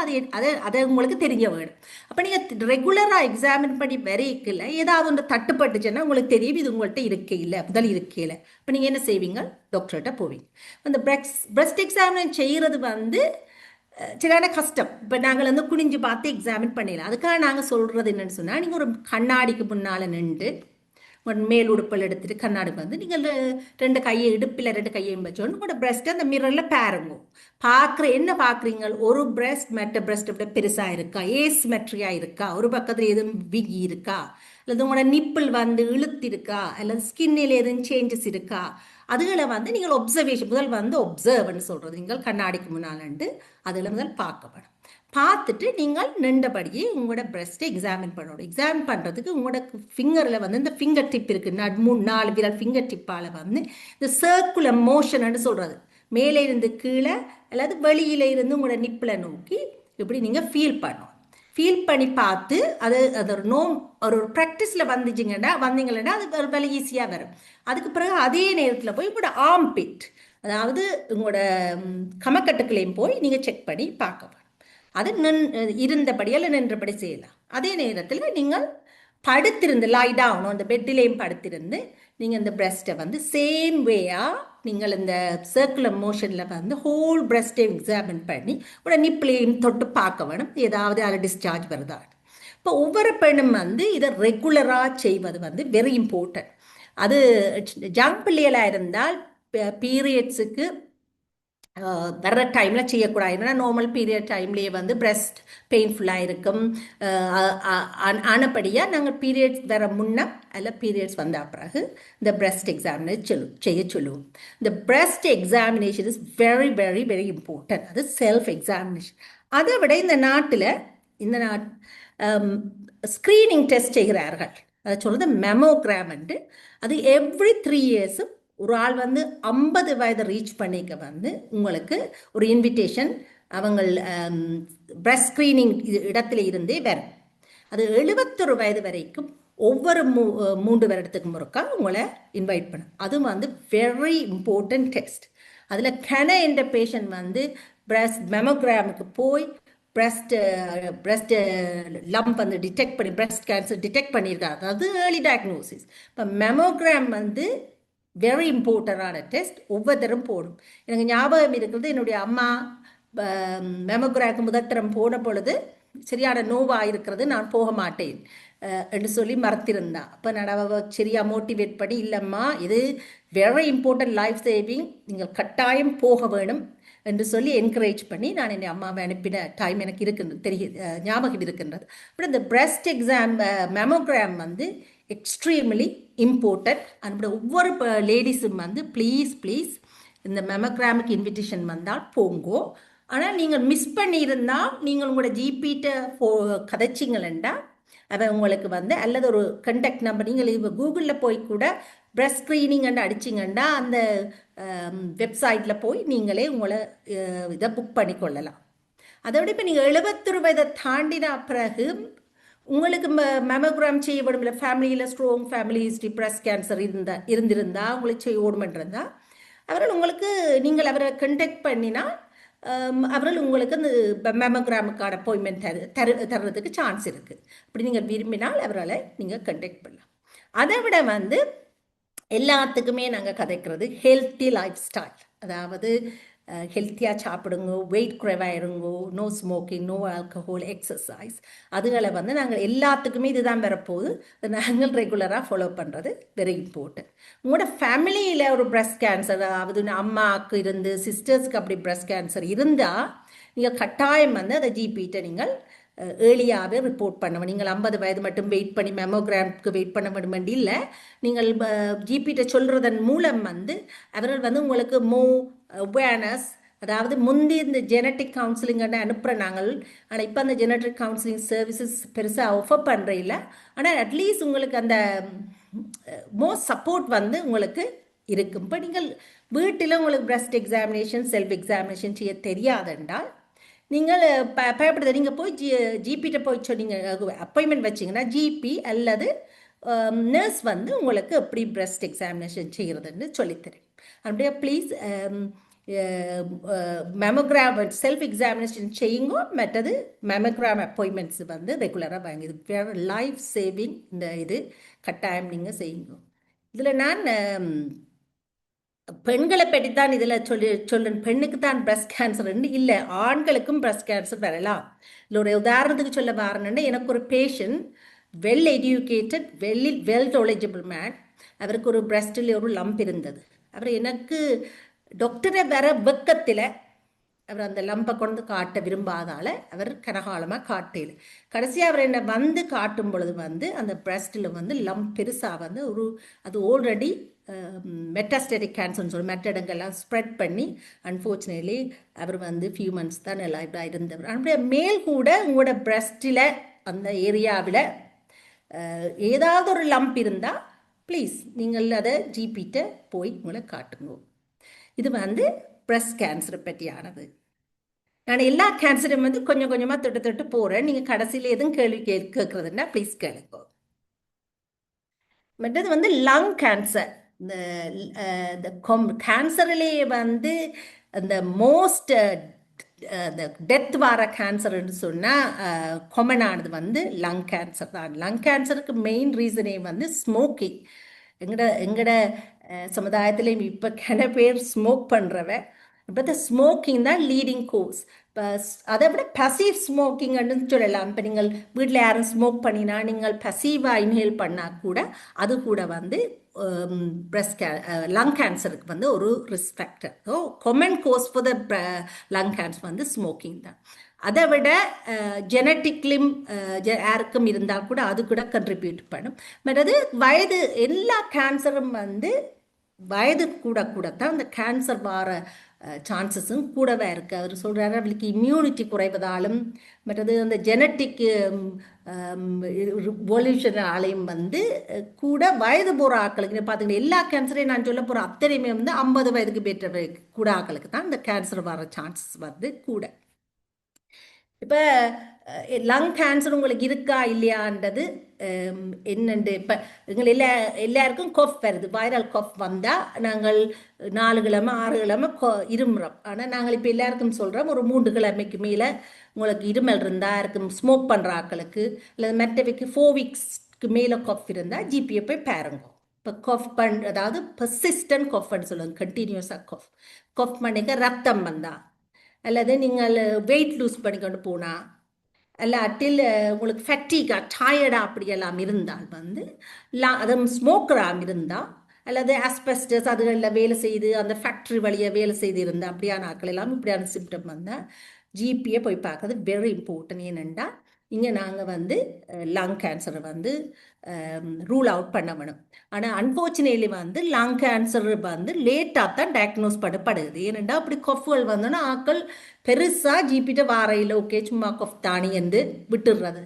அதை உங்களுக்கு தெரிய வேணும். அப்போ நீங்கள் ரெகுலராக எக்ஸாமின் பண்ணி வரைக்கல ஏதாவது ஒன்று தட்டுப்பட்டுச்சுன்னா உங்களுக்கு தெரியும் இது உங்கள்கிட்ட இருக்கையில் முதல் இருக்கையில். இப்போ நீங்கள் என்ன செய்வீங்க? டாக்டர்கிட்ட போவீங்க. அந்த பிரஸ்ட் எக்ஸாமின் செய்கிறது வந்து சரியான கஷ்டம். இப்போ நாங்கள் வந்து குனிஞ்சு பார்த்து எக்ஸாமின் பண்ணிடலாம். அதுக்காக நாங்கள் சொல்கிறது என்னென்னு சொன்னால், நீங்கள் ஒரு கண்ணாடிக்கு முன்னால் நின்று மேல் உடுப்பல் எடுத்துட்டு கண்ணாடி வந்து நீங்கள் 2 கையை இடுப்பில் 2 கையையும் வச்சோன்னு உங்களோட பிரஸ்ட்டை அந்த மிரரில் பாருங்க. என்ன பார்க்குறீங்க? ஒரு பிரஸ்ட் மற்ற பிரஸ்ட்டை விட பெருசாக இருக்கா, ஏசிமெட்ரியாக இருக்கா, ஒரு பக்கத்தில் எதுவும் விகி இருக்கா, அல்லது உங்களோட நிப்பிள் வந்து இழுத்து இருக்கா, அல்லது ஸ்கின்னில் எதுவும் சேஞ்சஸ் இருக்கா, அதுகளை வந்து நீங்கள் முதல் வந்து ஒப்சர்வ்னு சொல்கிறது. நீங்கள் கண்ணாடிக்கு முன்னாலண்டு அதில் முதல் பார்க்க. பார்த்துட்டு நீங்கள் நின்றபடியே உங்களோட பிரஸ்ட்டை எக்ஸாமின் பண்ணணும். எக்ஸாமின் பண்ணுறதுக்கு உங்களோட ஃபிங்கரில் வந்து இந்த ஃபிங்கர் டிப் இருக்குது, 3-4 விரல் ஃபிங்கர் டிப்பால் வந்து இந்த சர்க்குலர் மோஷன்னு சொல்கிறது. மேலே இருந்து கீழே அல்லது வெளியில இருந்து உங்களோட நிப்பில் நோக்கி இப்படி நீங்கள் ஃபீல் பண்ணி பார்த்து அது ஒரு ப்ராக்டிஸில் வந்தீங்கன்னா அது வேலை ஈஸியாக வரும். அதுக்கு பிறகு அதே நேரத்தில் போய் உங்களோட ஆம்பிட், அதாவது உங்களோட கமக்கட்டுக்களையும் போய் நீங்கள் செக் பண்ணி பார்க்க. அது இருந்தபடியால் நின்றபடி செய்யலாம். அதே நேரத்தில் நீங்கள் படுத்திருந்து லாய் டவுன் அந்த பெட்டிலையும் படுத்திருந்து நீங்கள் இந்த பிரஸ்ட்டை வந்து சேம் வேயாக நீங்கள் இந்த சர்க்குலர் மோஷனில் வந்து ஹோல் பிரஸ்ட்டை எக்ஸாமின் பண்ணி உட நிப்பிளையும் தொட்டு பார்க்க வேணும் ஏதாவது அதில் டிஸ்சார்ஜ் வருதா. இப்போ ஒவ்வொரு பெண்ணும் வந்து இதை ரெகுலராக செய்வது வந்து வெரி இம்பார்ட்டன்ட். அது யங் பிள்ளைகளாக இருந்தால் பீரியட்ஸுக்கு வர்ற டைமில் செய்யக்கூடாது. ஏன்னா நார்மல் பீரியட் டைம்லேயே வந்து பிரஸ்ட் பெயின்ஃபுல்லாக இருக்கும். ஆனபடியாக நாங்கள் பீரியட்ஸ் வர முன்னே அல்ல பீரியட்ஸ் வந்த பிறகு இந்த பிரஸ்ட் எக்ஸாமினேஷன் செய்ய சொல்லுவோம். இந்த breast examination is very very very important. அது செல்ஃப் எக்ஸாமினேஷன். அதை விட இந்த நாட்டில் ஸ்க்ரீனிங் டெஸ்ட் செய்கிறார்கள். அதை சொல்கிறது மெமோகிராம். அது எவ்ரி 3 இயர்ஸும் ஒரு ஆள் வந்து 50 வயதை ரீச் பண்ணிக்க வந்து உங்களுக்கு ஒரு இன்விடேஷன் அவங்க பிரஸ்ட் ஸ்க்ரீனிங் இடத்துல இருந்தே வரும். அது 71 வயது வரைக்கும் ஒவ்வொரு 3 வருடத்துக்கு முறுக்கா உங்களை இன்வைட் பண்ணும். அது வந்து வெரி இம்பார்ட்டன்ட் டெஸ்ட். அதில் என்ற பேஷண்ட் வந்து பிரஸ்ட் மெமோகிராமுக்கு போய் பிரஸ்ட் லம்ப் வந்து டிடெக்ட் பண்ணி பிரஸ்ட் கேன்சர் டிடெக்ட் பண்ணியிருக்காங்க. அதாவது ஏர்லி டயக்னோசிஸ். இப்போ மெமோகிராம் வந்து வெரி இம்பார்ட்டண்டான டெஸ்ட். ஒவ்வொருத்தரும் போடும். எனக்கு ஞாபகம் இருக்கிறது, என்னுடைய அம்மா மெமோகிராமுக்கு முதற்தரம் போன பொழுது சரியான நோவாக இருக்கிறது, நான் போக மாட்டேன் என்று சொல்லி மறத்திருந்தா. அப்போ நான் சரியாக மோட்டிவேட் பண்ணி, இல்லைம்மா இது வெரி இம்பார்ட்டன்ட், லைஃப் சேவிங், நீங்கள் கட்டாயம் போக வேணும் என்று சொல்லி என்கரேஜ் பண்ணி நான் என் அம்மாவை அனுப்பின டைம் எனக்கு இருக்கின்றது, ஞாபகம் இருக்கின்றது. அப்புறம் இந்த பிரஸ்ட் எக்ஸாம் மெமோகிராம் வந்து எக்ஸ்ட்ரீம்லி இம்பார்ட்டன்ட். அதோட ஒவ்வொரு லேடிஸும் வந்து ப்ளீஸ் இந்த மெமோகிராமுக்கு இன்விடேஷன் வந்தால் போங்கோ. ஆனால் நீங்கள் மிஸ் பண்ணியிருந்தால் நீங்கள் உங்களோட ஜிபிட்ட கதைச்சிங்களா அவன் உங்களுக்கு வந்து அல்லது ஒரு கண்டாக்ட் நம்பர் நீங்கள் இப்போ கூகுளில் போய் கூட பிரஸ்ட் ஸ்க்ரீனிங் அடிச்சிங்கன்னா அந்த வெப்சைட்டில் போய் நீங்களே உங்களை இதை புக் பண்ணி கொள்ளலாம். அதை விட இப்போ நீங்கள் 71 வயதை தாண்டின பிறகு உங்களுக்கு மெமோகிராம் செய்யப்படும் இல்லை, ஃபேமிலியில் strong family history breast cancer இருந்திருந்தா உங்களுக்கு செய்ய ஓடுமென்றிருந்தால் அவர்கள் உங்களுக்கு நீங்கள் அவரை கண்டாக்ட் பண்ணினால் அவர்கள் உங்களுக்கு அந்த மெமோகிராமுக்கான அப்பாயின்மெண்ட் தர்றதுக்கு சான்ஸ் இருக்குது. அப்படி நீங்கள் விரும்பினால் அவர்களை நீங்கள் கண்டாக்ட் பண்ணலாம். அதை விட வந்து எல்லாத்துக்குமே நாங்கள் கதைக்கிறது ஹெல்த்தி லைஃப் ஸ்டைல். அதாவது ஹெல்த்தியாக சாப்பிடுங்க, வெயிட் குறைவாயிருங்கோ, no smoking, no alcohol, exercise. அதுகளை வந்து நாங்கள் எல்லாத்துக்குமே இதுதான் வரப்போகுது. நாங்கள் ரெகுலராக ஃபாலோ பண்ணுறது வெரி இம்பார்ட்டன்ட். உங்களோட ஃபேமிலியில் ஒரு பிரஸ்ட் கேன்சர், அதாவது அம்மாவுக்கு இருந்து சிஸ்டர்ஸ்க்கு அப்படி பிரஸ்ட் கேன்சர் இருந்தால் நீங்கள் கட்டாயம் வந்து அதை ஜிபிட்ட நீங்கள் ஏர்லியாகவே ரிப்போர்ட் பண்ணணும். நீங்கள் 50 வயது மட்டும் வெயிட் பண்ணி மெமோகிராமுக்கு வெயிட் பண்ண வேண்டும் இல்லை. நீங்கள் ஜிபிட்ட சொல்கிறதன் மூலம் வந்து அவர்கள் வந்து உங்களுக்கு அவேர்னஸ், அதாவது முந்தி இந்த ஜெனட்டிக் கவுன்சிலிங் அனுப்புகிற நாங்கள். ஆனால் இப்போ அந்த ஜெனட்டிக் கவுன்சிலிங் சர்வீசஸ் பெருசாக ஆஃபர் பண்ணுற இல்லை. ஆனால் அட்லீஸ்ட் உங்களுக்கு அந்த மோஸ்ட் சப்போர்ட் வந்து உங்களுக்கு இருக்கும். இப்போ நீங்கள் வீட்டில் உங்களுக்கு பிரஸ்ட் எக்ஸாமினேஷன், செல்ஃப் எக்ஸாமினேஷன் செய்ய தெரியாதென்றால் நீங்கள் பயப்படுது. நீங்கள் போய் ஜிபிட்ட போய் சொன்னீங்க, அப்பாயின்மெண்ட் வச்சிங்கன்னா ஜிபி அல்லது நர்ஸ் வந்து உங்களுக்கு எப்படி பிரஸ்ட் எக்ஸாமினேஷன் செய்கிறதுன்னு சொல்லித்தரேன். அப்படியே ப்ளீஸ் மெமோகிராம் செல்ஃப் எக்ஸாமினேஷன் செய்யுங்க. மற்றது மெமோகிராம் அப்பாயின்மெண்ட்ஸ் வந்து ரெகுலராக வாங்கி, இது வேறு லைஃப் சேவிங். இந்த இது கட்டாயம் நீங்கள் செய்யுங்க. இதில் நான் பெண்களை பற்றி தான் இதில் சொல்லுறேன். பெண்ணுக்கு தான் பிரஸ்ட் கேன்சர்ன்னு இல்லை, ஆண்களுக்கும் பிரஸ்ட் கேன்சர் வரலாம். இதில் ஒரு உதாரணத்துக்கு சொல்ல வரணுன்னா, எனக்கு ஒரு patient, well educated, well knowledgeable man. அவருக்கு ஒரு பிரஸ்டில் ஒரு லம்ப் இருந்தது. அவர் எனக்கு டாக்டரை வர வெக்கத்தில் அவர் அந்த லம்பை கொண்டு காட்ட விரும்பாதால அவர் கனகாலமாக காட்டல. கடைசியாக அவர் என்னை வந்து காட்டும் பொழுது வந்து அந்த பிரஸ்டில் வந்து லம்ப் பெருசாக வந்து அது ஆல்ரெடி மெட்டாஸ்டேட்டிக் கேன்சர்னு சொல்லி மற்ற இடங்கள்லாம் ஸ்ப்ரெட் பண்ணி அன்ஃபார்ச்சுனேட்லி அவர் வந்து ஃபியூ மந்த்ஸ் தான் நல்லா இருந்தவர். அப்படியே மேல் கூட உங்களோட பிரஸ்டில் அந்த ஏரியாவில் ஏதாவது ஒரு லம்ப் இருந்தால் ப்ளீஸ் நீங்கள் அதை ஜிபிட்ட போய் உங்களை காட்டுங்க. இது வந்து பிரஸ்ட் கேன்சரை பற்றியானது. நான் எல்லா கேன்சரும் வந்து கொஞ்சம் கொஞ்சமாக தொட்டு போகிறேன். நீங்கள் கடைசியில் எதுவும் கேள்வி கேட்குறதுன்னா ப்ளீஸ் கேளுங்க. மற்றது வந்து லங் கேன்சர். இந்த கேன்சர்லேயே வந்து அந்த மோஸ்ட் இந்த டெத் வர கேன்சர்னு சொன்னால் காமனானது வந்து லங் கேன்சர் தான். லங் கேன்சருக்கு மெயின் ரீசனே வந்து ஸ்மோக்கிங். எங்கட சமுதாயத்துலேயும் இப்போ கன பேர் ஸ்மோக் பண்ணுறவ. இப்போ இந்த ஸ்மோக்கிங் தான் லீடிங் கோஸ். இப்போ அதை விட பசீவ் ஸ்மோக்கிங்னு சொல்லலாம். இப்போ நீங்கள் வீட்டில் யாரும் ஸ்மோக் பண்ணினா நீங்கள் பசீவாக இன்ஹேல் பண்ணால் கூட அது கூட வந்து லங் கேன்சருக்கு வந்து ஒரு risk factor. So common cause for the lung cancer வந்து ஸ்மோக்கிங் தான். அதை விட ஜெனட்டிக்லியும் யாருக்கும் இருந்தால் கூட அது கூட கண்ட்ரிபியூட் பண்ணும். மற்றது வயது, எல்லா கேன்சரும் வந்து வயது கூட தான் அந்த கேன்சர் வர சான்சஸும் கூடவே இருக்குது. அவர் சொல்கிறாரு அவளுக்கு இம்யூனிட்டி குறைவதாலும் மற்றது அந்த ஜெனட்டிக் ரெவல்யூஷனாலையும் வந்து கூட வயது போகிற ஆக்களுக்கு பார்த்தீங்கன்னா எல்லா கேன்சரையும் நான் சொல்ல போகிற அத்தனையுமே வந்து 50 வயதுக்கு பெற்ற கூட ஆக்களுக்கு தான் இந்த கேன்சர் வர சான்சஸ் வந்து கூட. இப்போ லங் கேன்சர் உங்களுக்கு இருக்கா இல்லையான்றது என்னண்டு இப்போ எல்லாருக்கும் கொஃப் வருது. வைரல் கொஃப் வந்தால் நாங்கள் 4 கிழமை 6 கிழமை இருமுறோம். ஆனால் நாங்கள் இப்போ எல்லாருக்கும் சொல்கிறோம் ஒரு 3 கிழமைக்கு மேலே உங்களுக்கு இருமல் இருந்தால், இருக்கும் ஸ்மோக் பண்ணுற ஆக்களுக்கு இல்லை மற்றவைக்கு 4 வீக்ஸ்க்கு மேலே கொஃப் இருந்தால் ஜிபியை போய் பாருங்க. இப்போ கொஃப் அதாவது பெர்சிஸ்டன்ட் கொஃப்னு சொல்லுவாங்க, கண்டினியூஸாக கொஃப் பண்ணிக்க ரத்தம் வந்தால் அல்லது நீங்கள் வெயிட் லூஸ் பண்ணிக்கொண்டு போனால் அல்லாட்டில் உங்களுக்கு ஃபேட்டிகாக டயர்டாக அப்படியெல்லாம் இருந்தால் வந்து அது ஸ்மோக்கராக இருந்தால் அல்லது ஆஸ்பெஸ்டஸ் அதுகளில் வேலை செய்து அந்த ஃபேக்ட்ரி வழியாக வேலை செய்து இருந்தால் அப்படியான ஆட்கள் எல்லாம் இப்படியான சிம்டம் வந்தால் ஜிபியை போய் பார்க்கறது வெரி இம்பார்ட்டன்ட். ஏனெண்டா இங்கே நாங்கள் வந்து லங் கேன்சரை வந்து ரூல் அவுட் பண்ண வேணும். ஆனால் அன்ஃபார்ச்சுனேட்லி வந்து லங் கேன்சர் வந்து லேட்டாக தான் டயக்னோஸ் பண்ணப்படுது. ஏனெண்டா அப்படி கொஃப்கள் வந்தோன்னா ஆக்கள் பெருசாக ஜிபிட்ட வாரையில் ஓகே சும்மா கொஃப் தானி வந்து விட்டுடுறது.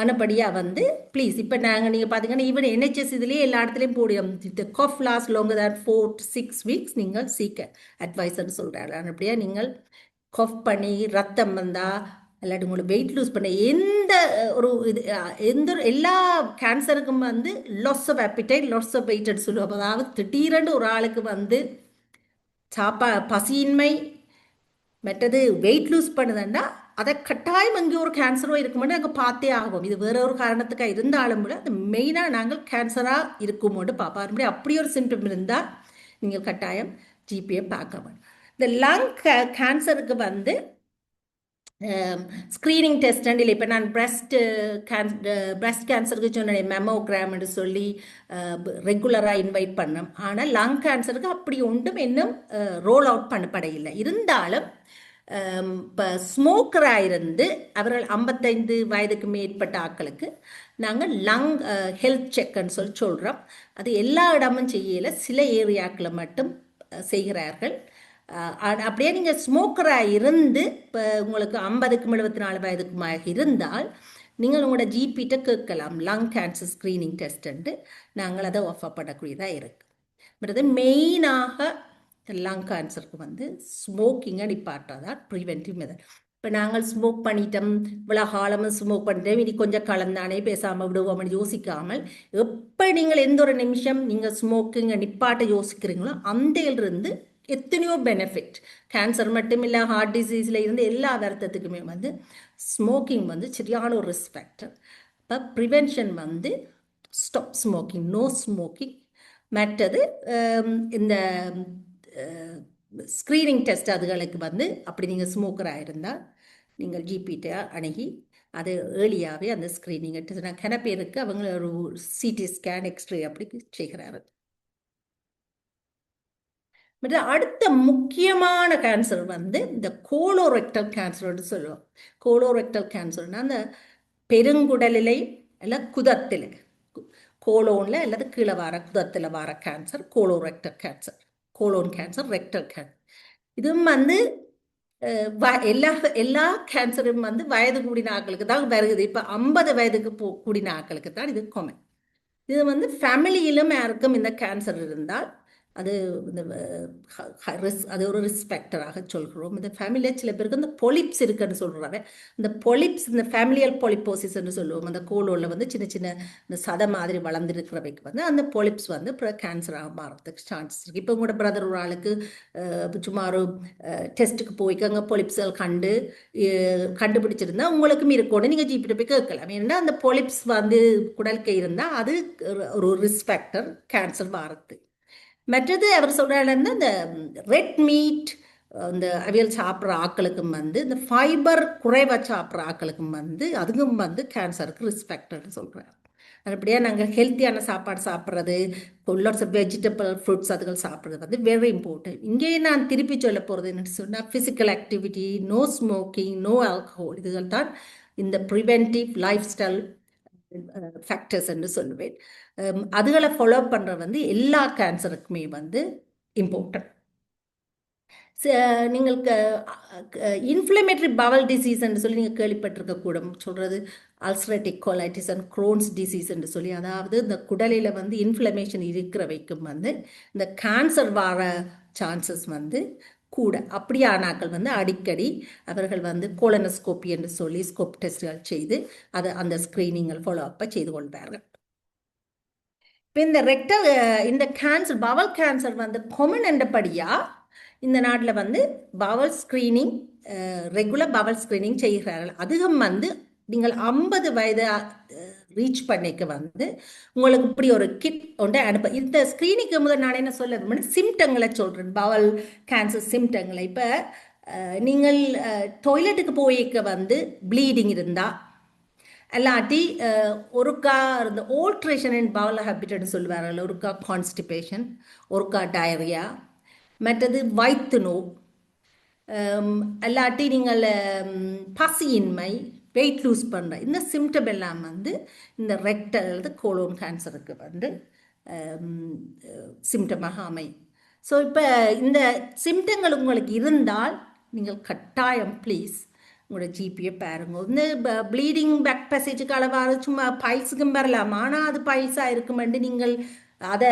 ஆனபடியாக வந்து ப்ளீஸ் இப்போ நீங்கள் பார்த்தீங்கன்னா ஈவன் NHS இதுலேயே எல்லா இடத்துலையும் போடியும் த கொஃப் last longer than 4 to 6 weeks நீங்கள் சீக்க அட்வைஸ்ன்னு சொல்கிறாரு. ஆனபடியாக நீங்கள் கொஃப் பண்ணி ரத்தம் வந்தால் இல்லாட்டி உங்களுக்கு வெயிட் லூஸ் பண்ண எல்லா கேன்சருக்கும் வந்து loss of appetite, loss of வெயிட்னு சொல்லுவோம். அதாவது திடீரென்று ஒரு ஆளுக்கு வந்து பசியின்மை மற்றது வெயிட் லூஸ் பண்ணுதுன்னா அதை கட்டாயம் அங்கே ஒரு கேன்சரோ இருக்கும்போது நாங்கள் பார்த்தே ஆகும். இது வேற ஒரு காரணத்துக்காக இருந்தாலும் கூட அது மெயினாக நாங்கள் கேன்சராக இருக்குமோட்டு பார்ப்போம். அப்படி ஒரு சிம்டம் இருந்தால் நீங்கள் கட்டாயம் ஜிபியை பார்க்க வேண்டும். இந்த லங் கேன்சருக்கு வந்து ஸ்க்ரீனிங் டெஸ்ட் இல்லை. இப்போ நான் பிரஸ்ட் கேன்சருக்கு சொன்னேன் மெமோகிராம்னு சொல்லி ரெகுலராக இன்வைட் பண்ணோம். ஆனால் லங் கேன்சருக்கு அப்படி ஒன்றும் இன்னும் ரோல் அவுட் பண்ணப்படையில்லை. இருந்தாலும் இப்போ ஸ்மோக்கராக இருந்து அவர்கள் 55 வயதுக்கு மேற்பட்ட ஆட்களுக்கு நாங்கள் லங் ஹெல்த் செக்ன்னு சொல்கிறோம். அது எல்லா இடமும் செய்யலை, சில ஏரியாக்களை மட்டும் செய்கிறார்கள். அப்படியே நீங்கள் ஸ்மோக்கராக இருந்து இப்போ உங்களுக்கு 50க்கும் 74 வயதுக்குமாக இருந்தால் நீங்கள் உங்களோட ஜிபிட்ட கேட்கலாம் லங் கேன்சர் ஸ்க்ரீனிங் டெஸ்ட்டு. நாங்கள் அதை ஆஃபர் பண்ணக்கூடியதாக இருக்குது. பட் அது மெயினாக லங் கேன்சருக்கு வந்து ஸ்மோக்கிங்கை நிப்பாட்டாதான் ப்ரிவென்டிவ் மெத்தட். இப்போ நாங்கள் ஸ்மோக் பண்ணிட்டோம், இவ்வளோ காலமும் ஸ்மோக் பண்ணிட்டோம், இனி கொஞ்சம் கலந்தானே பேசாமல் விடுவோம்னு யோசிக்காமல், எப்போ நீங்கள் எந்த ஒரு நிமிஷம் நீங்கள் ஸ்மோக்கிங்கை நிப்பாட்ட யோசிக்கிறீங்களோ அந்த இருந்து எத்தனையோ பெனிஃபிட், கேன்சர் மட்டும் இல்லை, ஹார்ட் டிசீஸில் இருந்து எல்லா வருத்தத்துக்குமே வந்து ஸ்மோக்கிங் வந்து சரியான ஒரு ரிஸ்க் ஃபேக்டர். இப்போ ப்ரிவென்ஷன் வந்து ஸ்டாப் ஸ்மோக்கிங், நோ ஸ்மோக்கிங். மற்றது இந்த ஸ்க்ரீனிங் டெஸ்ட் அதுகளுக்கு வந்து அப்படி நீங்கள் ஸ்மோக்கராக இருந்தால் நீங்கள் ஜிபிட்ட அணுகி அது ஏர்லியாகவே அந்த ஸ்க்ரீனிங் டெஸ்ட். நான் கன பேருக்கு அவங்க ஒரு சிடி ஸ்கேன் எக்ஸ்ரே அப்படி செய்கிறாரு. அடுத்த முக்கியமான கேன்சர் வந்து இந்த கோலோரெக்டல் கேன்சர்னு சொல்லுவோம். கோலோரெக்டல் கேன்சர்னா அந்த பெருங்குடலிலை இல்லை குதத்தில், கோலோனில் அல்லது கீழே வர குதத்தில் வர cancer colorectal cancer, colon cancer, rectal cancer. இதுவும் வந்து எல்லா கேன்சரும் வந்து வயது கூடின ஆட்களுக்கு தான் வருகுது. இப்போ 50 வயதுக்கு கூடின ஆட்களுக்கு தான் இது காமன். இது வந்து ஃபேமிலியிலும் யாருக்கும் இந்த கேன்சர் இருந்தால் அது இந்த அது ஒரு ரிஸ்க் ஃபேக்டராக சொல்கிறோம். இந்த ஃபேமிலியில் சில பேருக்கு இந்த பொலிப்ஸ் இருக்குன்னு சொல்கிறாங்க. இந்த பொலிப்ஸ், இந்த ஃபேமிலியல் பொலிப்போசிஸ்ன்னு சொல்லுவோம். அந்த கோலோவில் வந்து சின்ன சின்ன இந்த சதை மாதிரி வளர்ந்துருக்கிறவைக்கு வந்து அந்த பொலிப்ஸ் வந்து அப்புறம் கேன்சராக மாறதுக்கு சான்சஸ் இருக்குது. இப்போ உங்களோட பிரதர் ஒரு ஆளுக்கு சும்மா ஒரு டெஸ்ட்டுக்கு போய்க்கு அங்கே பொலிப்ஸ்கள் கண்டுபிடிச்சிருந்தா உங்களுக்கும் இருக்கணும், நீங்கள் ஜிபிட்ட போய் கேட்கலாம். ஏன்னா அந்த பொலிப்ஸ் வந்து குடலுக்கு இருந்தால் அது ஒரு ரிஸ்க் ஃபேக்டர் கேன்சர் மாறது. மற்றது அவர் சொல்கிறாருன்னா இந்த ரெட் மீட், இந்த அவியல் சாப்பிட்ற ஆக்களுக்கும் வந்து இந்த ஃபைபர் குறைவாக சாப்பிட்ற ஆக்களுக்கும் வந்து அதுக்கும் வந்து கேன்சருக்கு ரிஸ்க் ஃபேக்டர்னு சொல்கிறார். அப்படியே நாங்கள் ஹெல்த்தியான சாப்பாடு சாப்பிட்றது, லாட்ஸ் ஆஃப் வெஜிடபிள் ஃப்ரூட்ஸ் அதுகள் சாப்பிட்றது வந்து வெரி இம்பார்ட்டன்ட். இங்கேயே நான் திருப்பி சொல்ல போகிறது என்னன்னு சொன்னால் physical activity, no smoking, no alcohol, இதுகள் தான் இந்த ப்ரிவென்டிவ் லைஃப் ஸ்டைல் ஃபேக்டர்ஸ் என்று சொல்லுவேன். அதுகளை ஃபாலோ பண்ணுற வந்து எல்லா கேன்சருக்குமே வந்து இம்பார்ட்டன்ட். நீங்கள் இன்ஃப்ளமேட்டரி பவல் டிசீஸ் என்று சொல்லி நீங்கள் கேள்விப்பட்டிருக்க கூட சொல்கிறது அல்சரேட்டிக் கோலைட்டிஸ் அண்ட் குரோன்ஸ் டிசீஸ் என்று சொல்லி, அதாவது இந்த குடலில் வந்து இன்ஃப்ளமேஷன் இருக்கிற வைக்கும் வந்து இந்த கேன்சர் வர சான்சஸ் வந்து கூட. அப்படியானாக்கள் வந்து அடிக்கடி அவர்கள் வந்து கோலனோஸ்கோப்பி என்று சொல்லி ஸ்கோப் டெஸ்ட்கள் செய்து அதை அந்த ஸ்க்ரீனிங்கள் ஃபாலோ அப்பை செய்து கொள்வார்கள். இப்போ இந்த ரெக்டல் இந்த கேன்சர், பவல் கேன்சர் வந்து காமன் என்றபடியாக இந்த நாட்டில் வந்து bowel screening, regular bowel screening செய்கிறார்கள். அதிகம் வந்து நீங்கள் 50 வயது ரீச் பண்ணிக்க வந்து உங்களுக்கு இப்படி ஒரு கிட் ஒன்று அனுப்ப. இந்த ஸ்க்ரீனிங்க்கு முதல் நான் என்ன சொல்ல சிம்டங்களை சொல்கிறேன், பவல் கேன்சர் சிம்டங்களை. இப்போ நீங்கள் டாய்லெட்டுக்கு போய்க்க வந்து ப்ளீடிங் இருந்தால், அல்லாட்டி ஒருக்கா இந்த ஓல்ட்ரேஷன் இன் பவல் ஹேபிட்னு சொல்லுவார்கள், ஒருக்கா கான்ஸ்டிபேஷன், ஒருக்கா டயரியா, மற்றது வயிற்று நோய், அல்லாட்டி நீங்கள் பசியின்மை, வெயிட் லூஸ் பண்ணுற இந்த சிம்டம் எல்லாம் வந்து இந்த ரெக்டல் அல்லது கோலோன் கேன்சருக்கு வந்து சிம்டமாக அமையும். ஸோ இப்போ இந்த சிம்டங்கள் உங்களுக்கு இருந்தால் நீங்கள் கட்டாயம் ப்ளீஸ் உங்களோட ஜிபியை பாருங்க. இந்த ப்ளீடிங் பேக் பேசேஜுக்கு அளவாக சும்மா பைல்ஸுக்கும் வரலாம், ஆனால் அது பைல்ஸாக இருக்குமெண்டு நீங்கள் அதை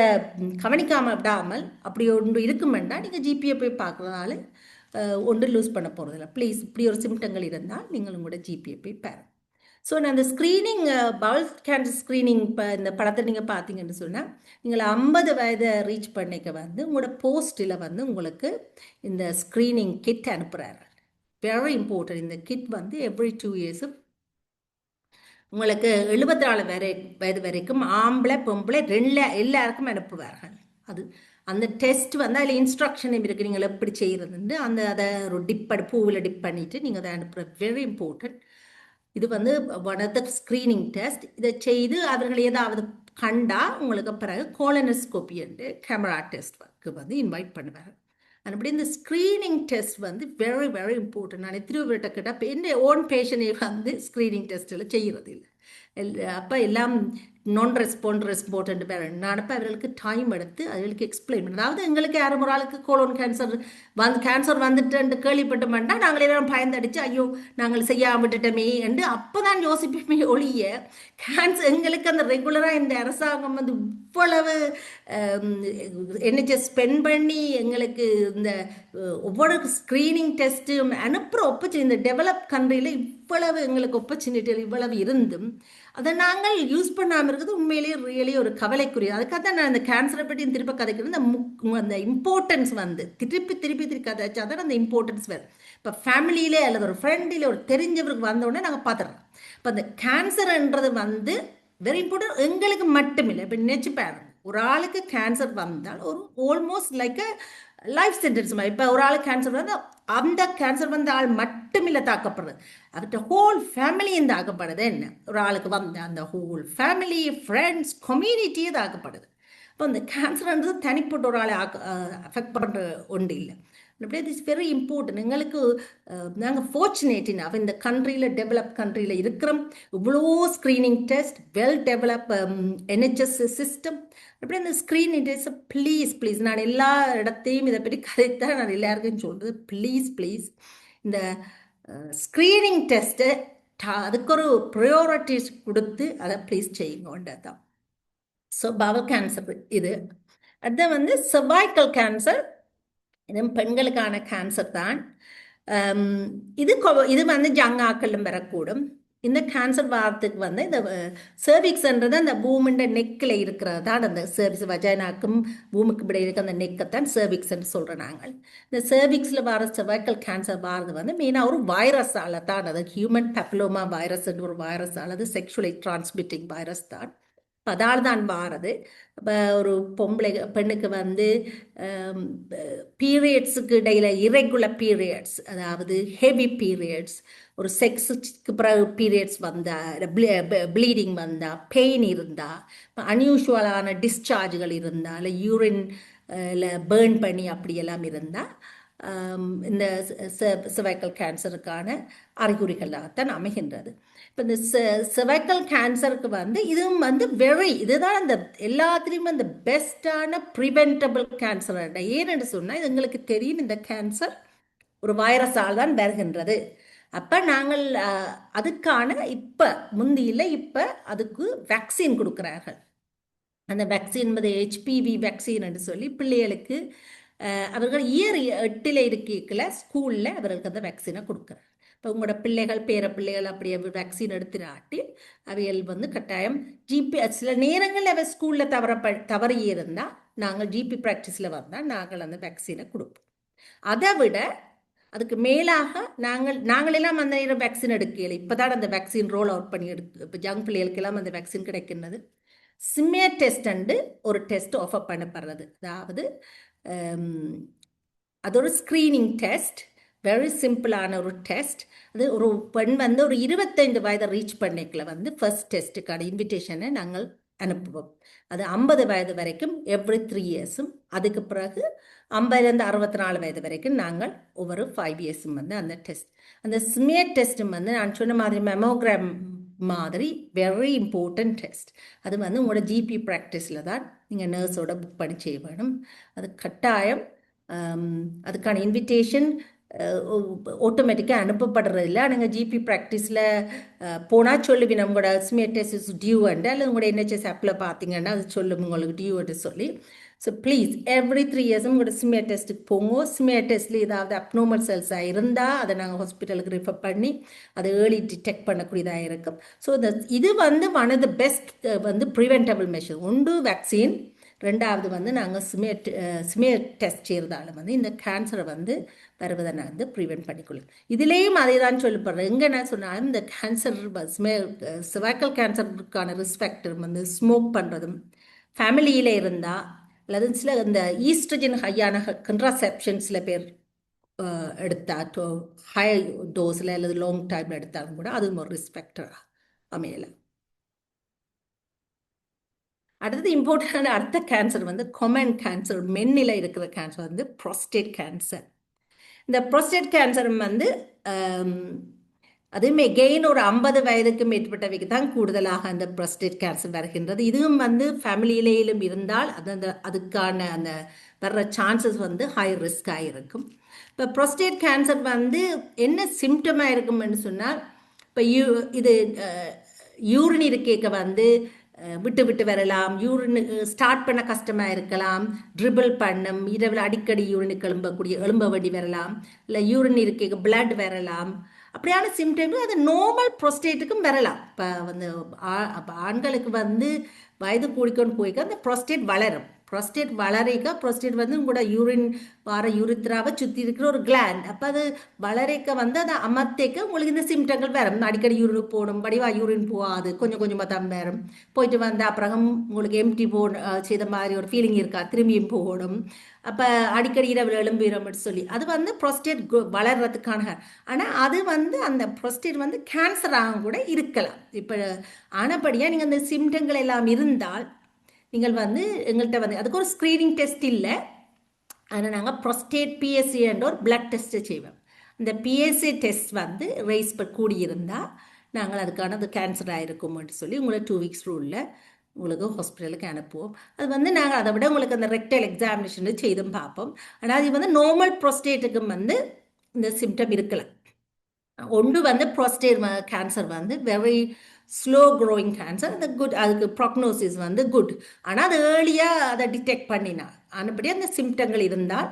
கவனிக்காமல் விடாமல் அப்படி ஒன்று இருக்குமெண்டா நீங்கள் ஜிபியை போய் பார்க்குறதுனால ஒன்று லூஸ் பண்ண போகிறதில்ல. ப்ளீஸ் இப்படி ஒரு சிம்டங்கள் இருந்தால் நீங்கள் உங்களோட ஜிபியை போய் பாருங்க. ஸோ நான் அந்த ஸ்க்ரீனிங், பவல் கேன்சர் ஸ்க்ரீனிங் இப்போ இந்த படத்தை நீங்கள் பார்த்தீங்கன்னு சொன்னால் நீங்கள் 50 வயதை ரீச் பண்ணிக்க வந்து உங்களோட போஸ்ட்டில் வந்து உங்களுக்கு இந்த ஸ்க்ரீனிங் கிட் அனுப்புகிறாரு. Very important. இந்த கிட் வந்து எவ்ரி 2 years உங்களுக்கு 74 வயது வரைக்கும் ஆம்பளை பொம்பளை எல்லாருக்கும் அனுப்புவார்கள். அது அந்த டெஸ்ட் வந்து அதில் இன்ஸ்ட்ரக்ஷனும் இருக்குது, நீங்கள் எப்படி செய்கிறதுன்னு. அதை ஒரு பூவில் டிப் பண்ணிவிட்டு நீங்கள் அதை அனுப்புகிற. Very important. இது வந்து one of the screening test. இதை செய்து அவர்கள் ஏதாவது கண்டா உங்களுக்கு பிறகு கோலனோஸ்கோப்பி என்று கேமரா டெஸ்ட்க்கு வந்து இன்வைட் பண்ணுவாங்க. அப்படி இந்த ஸ்க்ரீனிங் டெஸ்ட் வந்து வெரி வெரி இம்பார்ட்டன்ட். நான் எத்தனையோ பேர்கிட்ட கேட்டால் இப்போ என்ன ஓன் பேஷண்டே வந்து ஸ்க்ரீனிங் டெஸ்ட்டில் செய்கிறது இல்லை. அப்போ எல்லாம் நான் ரெஸ்பாண்ட் பேர் நான் அப்போ அவர்களுக்கு டைம் எடுத்து அவர்களுக்கு எக்ஸ்பிளைன் பண்ண, அதாவது எங்களுக்கு யாரும் ஒரு ஆளுக்கு கோலோன் கேன்சர் வந்துட்டு கேள்விப்பட்டோம்னா நாங்கள் எல்லாம் பயந்தடிச்சு ஐயோ நாங்கள் செய்யாம விட்டுட்டோமே என்று அப்போ தான் யோசிப்போமே ஒழிய, எங்களுக்கு அந்த ரெகுலராக இந்த அரசாங்கம் வந்து இவ்வளவு NHS ஸ்பெண்ட் பண்ணி எங்களுக்கு இந்த ஒவ்வொரு ஸ்க்ரீனிங் டெஸ்ட்டும் அனுப்புகிற ஆப்பர்ச்சுனிட்டி, இந்த டெவலப் கண்ட்ரியில் இவ்வளவு எங்களுக்கு ஆப்பர்ச்சுனிட்டிகள் இவ்வளவு இருந்தும் அதை நாங்கள் யூஸ் பண்ணாமல் இருக்கிறது உண்மையிலேயே ரியலி ஒரு கவலைக்குரிய. அதுக்காக தான் நான் அந்த கேன்சரை பற்றியும் திருப்ப கதைக்கிறது. அந்த இம்பார்ட்டன்ஸ் வந்து திருப்பி கதைச்சா தான் அந்த இம்பார்ட்டன்ஸ் வேறு. இப்போ ஃபேமிலியிலே அல்லது ஒரு ஃப்ரெண்டிலே ஒரு தெரிஞ்சவருக்கு வந்தோடனே நாங்கள் பார்த்துடுறோம். இப்போ அந்த கேன்சர்ன்றது வந்து வெரி இம்பார்ட்டன்ட். எங்களுக்கு மட்டுமில்லை, இப்போ நினைச்சு பாருங்க, ஒரு ஆளுக்கு கேன்சர் வந்தால் ஒரு ஆல்மோஸ்ட் லைக் லைஃப் சென்டென்ஸ் மாதிரி. இப்போ ஒரு ஆளுக்கு கேன்சர் வந்தால் அந்த கேன்சர் வந்த ஆள் மட்டுமில்லை தாக்கப்படுறது, அவர்கிட்ட ஹோல் ஃபேமிலியும் தாக்கப்படுது. என்ன ஒரு ஆளுக்கு வந்த அந்த ஹோல் ஃபேமிலி, ஃப்ரெண்ட்ஸ், கம்யூனிட்டியே தாக்கப்படுது. இப்போ அந்த கேன்சர்ன்றது தனிப்பட்ட ஒரு ஆளை அஃபெக்ட் பண்ணுற ஒன்று இல்லை. அப்படியே இட்ஸ் வெரி இம்பார்ட்டன்ட். எங்களுக்கு நாங்கள் ஃபார்ச்சுனேட்டின் அவன் இந்த கண்ட்ரியில் டெவலப் கண்ட்ரியில் இருக்கிறோம். இவ்வளோ screening test, well develop NHS system. அப்படியே இந்த ஸ்க்ரீனிங் டெஸ்ட் ப்ளீஸ் நான் எல்லா இடத்தையும் இதை பற்றி கதைத்தான் நான் எல்லாருக்கும் சொல்கிறது. ப்ளீஸ் இந்த ஸ்க்ரீனிங் டெஸ்ட்டை அதுக்கு ஒரு ப்ரையாரிட்டிஸ் கொடுத்து அதை ப்ளீஸ் செய்யுங்கன்றது தான். ஸோ பவல் கேன்சர் இது. அது வந்து சர்வைக்கல் கேன்சர், இது பெண்களுக்கான கேன்சர் தான். இது வந்து ஜங்காக்களும் வரக்கூடும். இந்த கேன்சர் வாரத்துக்கு வந்து இந்த சர்விக்ஸ்ன்றது அந்த பூமின்ற நெக்கில் இருக்கிறது தான். அந்த சர்விக்ஸ் வஜைனாக்கும் பூமிக்கு இப்படி இருக்க அந்த நெக்கைத்தான் சர்விக்ஸ்ன்னு சொல்கிறோம் நாங்கள். இந்த சர்விக்ஸில் வர சர்வைக்கல் கேன்சர் வாரது வந்து மெயினாக ஒரு வைரஸால் தான். அது ஹியூமன் பெப்லோமா வைரஸ்ன்ற ஒரு வைரஸால், அது செக்ஷுவலி டிரான்ஸ்மிட்டிங் வைரஸ் தான். அதால் தான் வாரது. இப்போ ஒரு பெண்ணுக்கு வந்து பீரியட்ஸுக்கு இடையில் இரெகுலர் பீரியட்ஸ், அதாவது ஹெவி பீரியட்ஸ், ஒரு செக்ஸுக்கு பிறகு பீரியட்ஸ் வந்தால், ப்ளீடிங் வந்தால், பெயின் இருந்தால், இப்போ அன்யூஷுவலான டிஸ்சார்ஜுகள் இருந்தால், இல்லை யூரின் பேர்ன் பண்ணி அப்படியெல்லாம் இருந்தால் இந்த சர்வைக்கல் கேன்சருக்கான அறிகுறிகளாகத்தான் அமைகின்றது. இப்போ இந்த சர்வைக்கல் கேன்சருக்கு வந்து இதுவும் வந்து இதுதான் அந்த எல்லாத்துலேயுமே அந்த பெஸ்டான ப்ரிவென்டபிள் கேன்சர். ஏன்னு சொன்னால் இது எங்களுக்கு தெரியும், இந்த கேன்சர் ஒரு வைரஸால் தான் வருகின்றது. அப்போ நாங்கள் அதுக்கான இப்போ முந்தியில் இப்போ அதுக்கு வேக்சின் கொடுக்குறார்கள். அந்த வேக்சின் என்பது HPV வேக்சின் என்று சொல்லி பிள்ளைகளுக்கு அவர்கள் இயர் 8 இருக்கைக்குள்ள ஸ்கூலில் அவர்களுக்கு அந்த வேக்சினை கொடுக்குறாங்க. இப்போ உங்களோட பிள்ளைகள் பேர பிள்ளைகள் அப்படியே வேக்சின் எடுத்துனாட்டி அவைகள் வந்து கட்டாயம் சில நேரங்களில் அவள் ஸ்கூலில் தவறி இருந்தால் நாங்கள் GP ப்ராக்டிஸில் வந்தால் நாங்கள் அந்த வேக்சினை கொடுப்போம். அதை விட அதுக்கு மேலாக நாங்களெல்லாம் அந்த நேரம் வேக்சின் எடுக்கல. இப்போ தான் அந்த வேக்சின் ரோல் அவுட் பண்ணி இப்போ யங் பிள்ளைகளுக்கெல்லாம் அந்த வேக்சின் கிடைக்கின்றது. ஸ்மியர் டெஸ்ட் ஒரு டெஸ்ட் ஆஃபர் பண்ணப்படுறது. அதாவது அது ஒரு ஸ்க்ரீனிங் டெஸ்ட், வெரி சிம்பிளான ஒரு டெஸ்ட். அது ஒரு பெண் வந்து ஒரு 25 வயதை ரீச் பண்ணிக்கல வந்து ஃபர்ஸ்ட் டெஸ்ட்டுக்கான இன்விடேஷனை நாங்கள் அனுப்புவோம். அது 50 வயது வரைக்கும் எவ்ரி 3 இயர்ஸும், அதுக்கு பிறகு 50லேருந்து 64 வயது வரைக்கும் நாங்கள் ஒவ்வொரு 5 இயர்ஸும் வந்து அந்த டெஸ்ட். அந்த ஸ்மியர் டெஸ்ட்டும் வந்து நான் சொன்ன மாதிரி மெமோகிராம் மாதிரி வெரி இம்பார்ட்டன்ட் டெஸ்ட். அது வந்து உங்களோட GP ப்ராக்டிஸில் தான் நீங்கள் நர்ஸோட புக் பண்ணி செய்ய வேணும். அது கட்டாயம். அதுக்கான இன்விடேஷன் ஆட்டோமேட்டிக்காக அனுப்பப்படுறது இல்லை. நீங்கள் GP ப்ராக்டிஸில் போனால் சொல்லுவீங்க உங்களோட smear test is due and, அல்லது உங்களோட NHS ஆப்பில் பார்த்தீங்கன்னா அது சொல்லும் உங்களுக்கு டியூ அண்டு சொல்லி. ஸோ ப்ளீஸ் எவ்ரி 3 இயர்ஸும் உங்களோட ஸ்மியர் டெஸ்ட்டுக்கு போங்க. ஸ்மியர் டெஸ்ட்டில் ஏதாவது அப்நார்மல் செல்ஸாக இருந்தால் அதை நாங்கள் ஹாஸ்பிட்டலுக்கு ரெஃபர் பண்ணி அதை ஏர்லி டிடெக்ட் பண்ணக்கூடியதாக இருக்கும். ஸோ இது வந்து ஒன் ஆஃப் த பெஸ்ட் வந்து ப்ரிவென்டபிள் மெஷர். ஒன்று வேக்சின், ரெண்டாவது வந்து நாங்கள் ஸ்மியர் டெஸ்ட் செய்கிறதால வந்து இந்த கேன்சரை வந்து வருவதை நான் வந்து ப்ரிவென்ட் பண்ணிக்கொள்ளும். இதுலேயும் அதே தான் சொல்லப்படுறேன். எங்கே என்ன சொன்னாலும் இந்த கேன்சர் சர்வைக்கல் கேன்சருக்கான ரிஸ்க் ஃபேக்டர் வந்து ஸ்மோக் பண்ணுறதும், ஃபேமிலியில் இருந்தால், அல்லது சில இந்த ஈஸ்ட்ரஜன் ஹையான கன்ட்ராசெப்ஷன் சில பேர் எடுத்தால் ஹை டோஸில் அல்லது லாங் டைமில் எடுத்தாலும் கூட அதுவும் ஒரு ரிஸ்க் ஃபேக்டராக அமையலை. அடுத்தது இம்பார்ட்டன்டான அடுத்த கேன்சர் வந்து கொமன் கேன்சர், மென்னில் இருக்கிற கேன்சர் வந்து ப்ரோஸ்டேட் கேன்சர். இந்த ப்ரோஸ்டேட் கேன்சர் வந்து அதுவுமே கெயின் ஒரு 50 வயதுக்கு மேற்பட்டவைக்கு தான் கூடுதலாக அந்த ப்ரோஸ்டேட் கேன்சர் வருகின்றது. இதுவும் வந்து ஃபேமிலியிலும் இருந்தால் அதுக்கான அந்த வர்ற சான்சஸ் வந்து ஹை ரிஸ்காக இருக்கும். இப்போ ப்ரோஸ்டேட் கேன்சர் வந்து என்ன சிம்டமாக இருக்கும்னு சொன்னால், இப்போ இது யூரின் கேட்க வந்து விட்டு விட்டு வரலாம், யூரின் ஸ்டார்ட் பண்ண கஷ்டமாக இருக்கலாம், ட்ரிபிள் பண்ணும், இரவில் அடிக்கடி யூரின் எழும்ப வேண்டி வரலாம், இல்லை யூரின் கேட்க பிளட் வரலாம். அப்படியான சிம்டம்ஸ் அது நார்மல் ப்ரோஸ்டேட்டுக்கும் வரலாம். இப்போ வந்து ஆண்களுக்கு வந்து வயது கூடிக்கொண்டு போய்க்க அந்த ப்ரோஸ்டேட் வளரும். ப்ரோஸ்டேட் வளரைக்க ப்ரோஸ்டேட் வந்து கூட யூரின் வார யூரித்ராவை சுற்றி இருக்கிற ஒரு கிளாண்ட். அப்போ அது வளரைக்க வந்து அதை அமர்த்தேக்க உங்களுக்கு இந்த சிம்டங்கள் வரும். அடிக்கடி யூரின் போடும், வடிவா யூரின் போகாது, கொஞ்சம் கொஞ்சமாக தான் வரும். போயிட்டு வந்து அப்புறம் உங்களுக்கு எம்டி செய்த மாதிரி ஒரு ஃபீலிங் இருக்கா, திரும்பியும் போகணும். அப்போ அடிக்கடி இரவு எழும்பிடும்னு சொல்லி அது வந்து ப்ரோஸ்டேட் வளர்றதுக்கான. ஆனால் அது வந்து அந்த ப்ரோஸ்டேட் வந்து கேன்சராக கூட இருக்கலாம். இப்போ ஆனபடியாக நீங்கள் அந்த சிம்டங்கள் எல்லாம் இருந்தால் நீங்கள் வந்து எங்கள்கிட்ட வந்து அதுக்கு ஒரு ஸ்க்ரீனிங் டெஸ்ட் இல்லை. ஆனால் நாங்கள் ப்ரோஸ்டேட் பிஎஸ்சி என்ற ஒரு பிளட் டெஸ்ட்டு செய்வோம். இந்த பிஎஸ்சி டெஸ்ட் வந்து ரைஸ் கூடியிருந்தால் நாங்கள் அதுக்கான அது கேன்சராக இருக்கும்னு சொல்லி உங்களை 2 வீக்ஸ் ரூலில் உங்களுக்கு ஹாஸ்பிட்டலுக்கு அனுப்புவோம். அது வந்து நாங்கள் அதை விட உங்களுக்கு அந்த ரெக்டல் எக்ஸாமினேஷன் செய்தும் பார்ப்போம். ஆனால் அது வந்து நார்மல் ப்ரோஸ்டேட்டுக்கும் வந்து இந்த சிம்டம் இருக்கலாம். ஒன்று வந்து ப்ரோஸ்டேட் கேன்சர் வந்து வெரி ஸ்லோ க்ரோயிங் கேன்சர், அந்த குட், அதுக்கு ப்ராக்னோசிஸ் வந்து குட். ஆனால் அது ஏர்லியாக அதை டிடெக்ட் பண்ணினா ஆனபடி அந்த சிம்டங்கள் இருந்தால்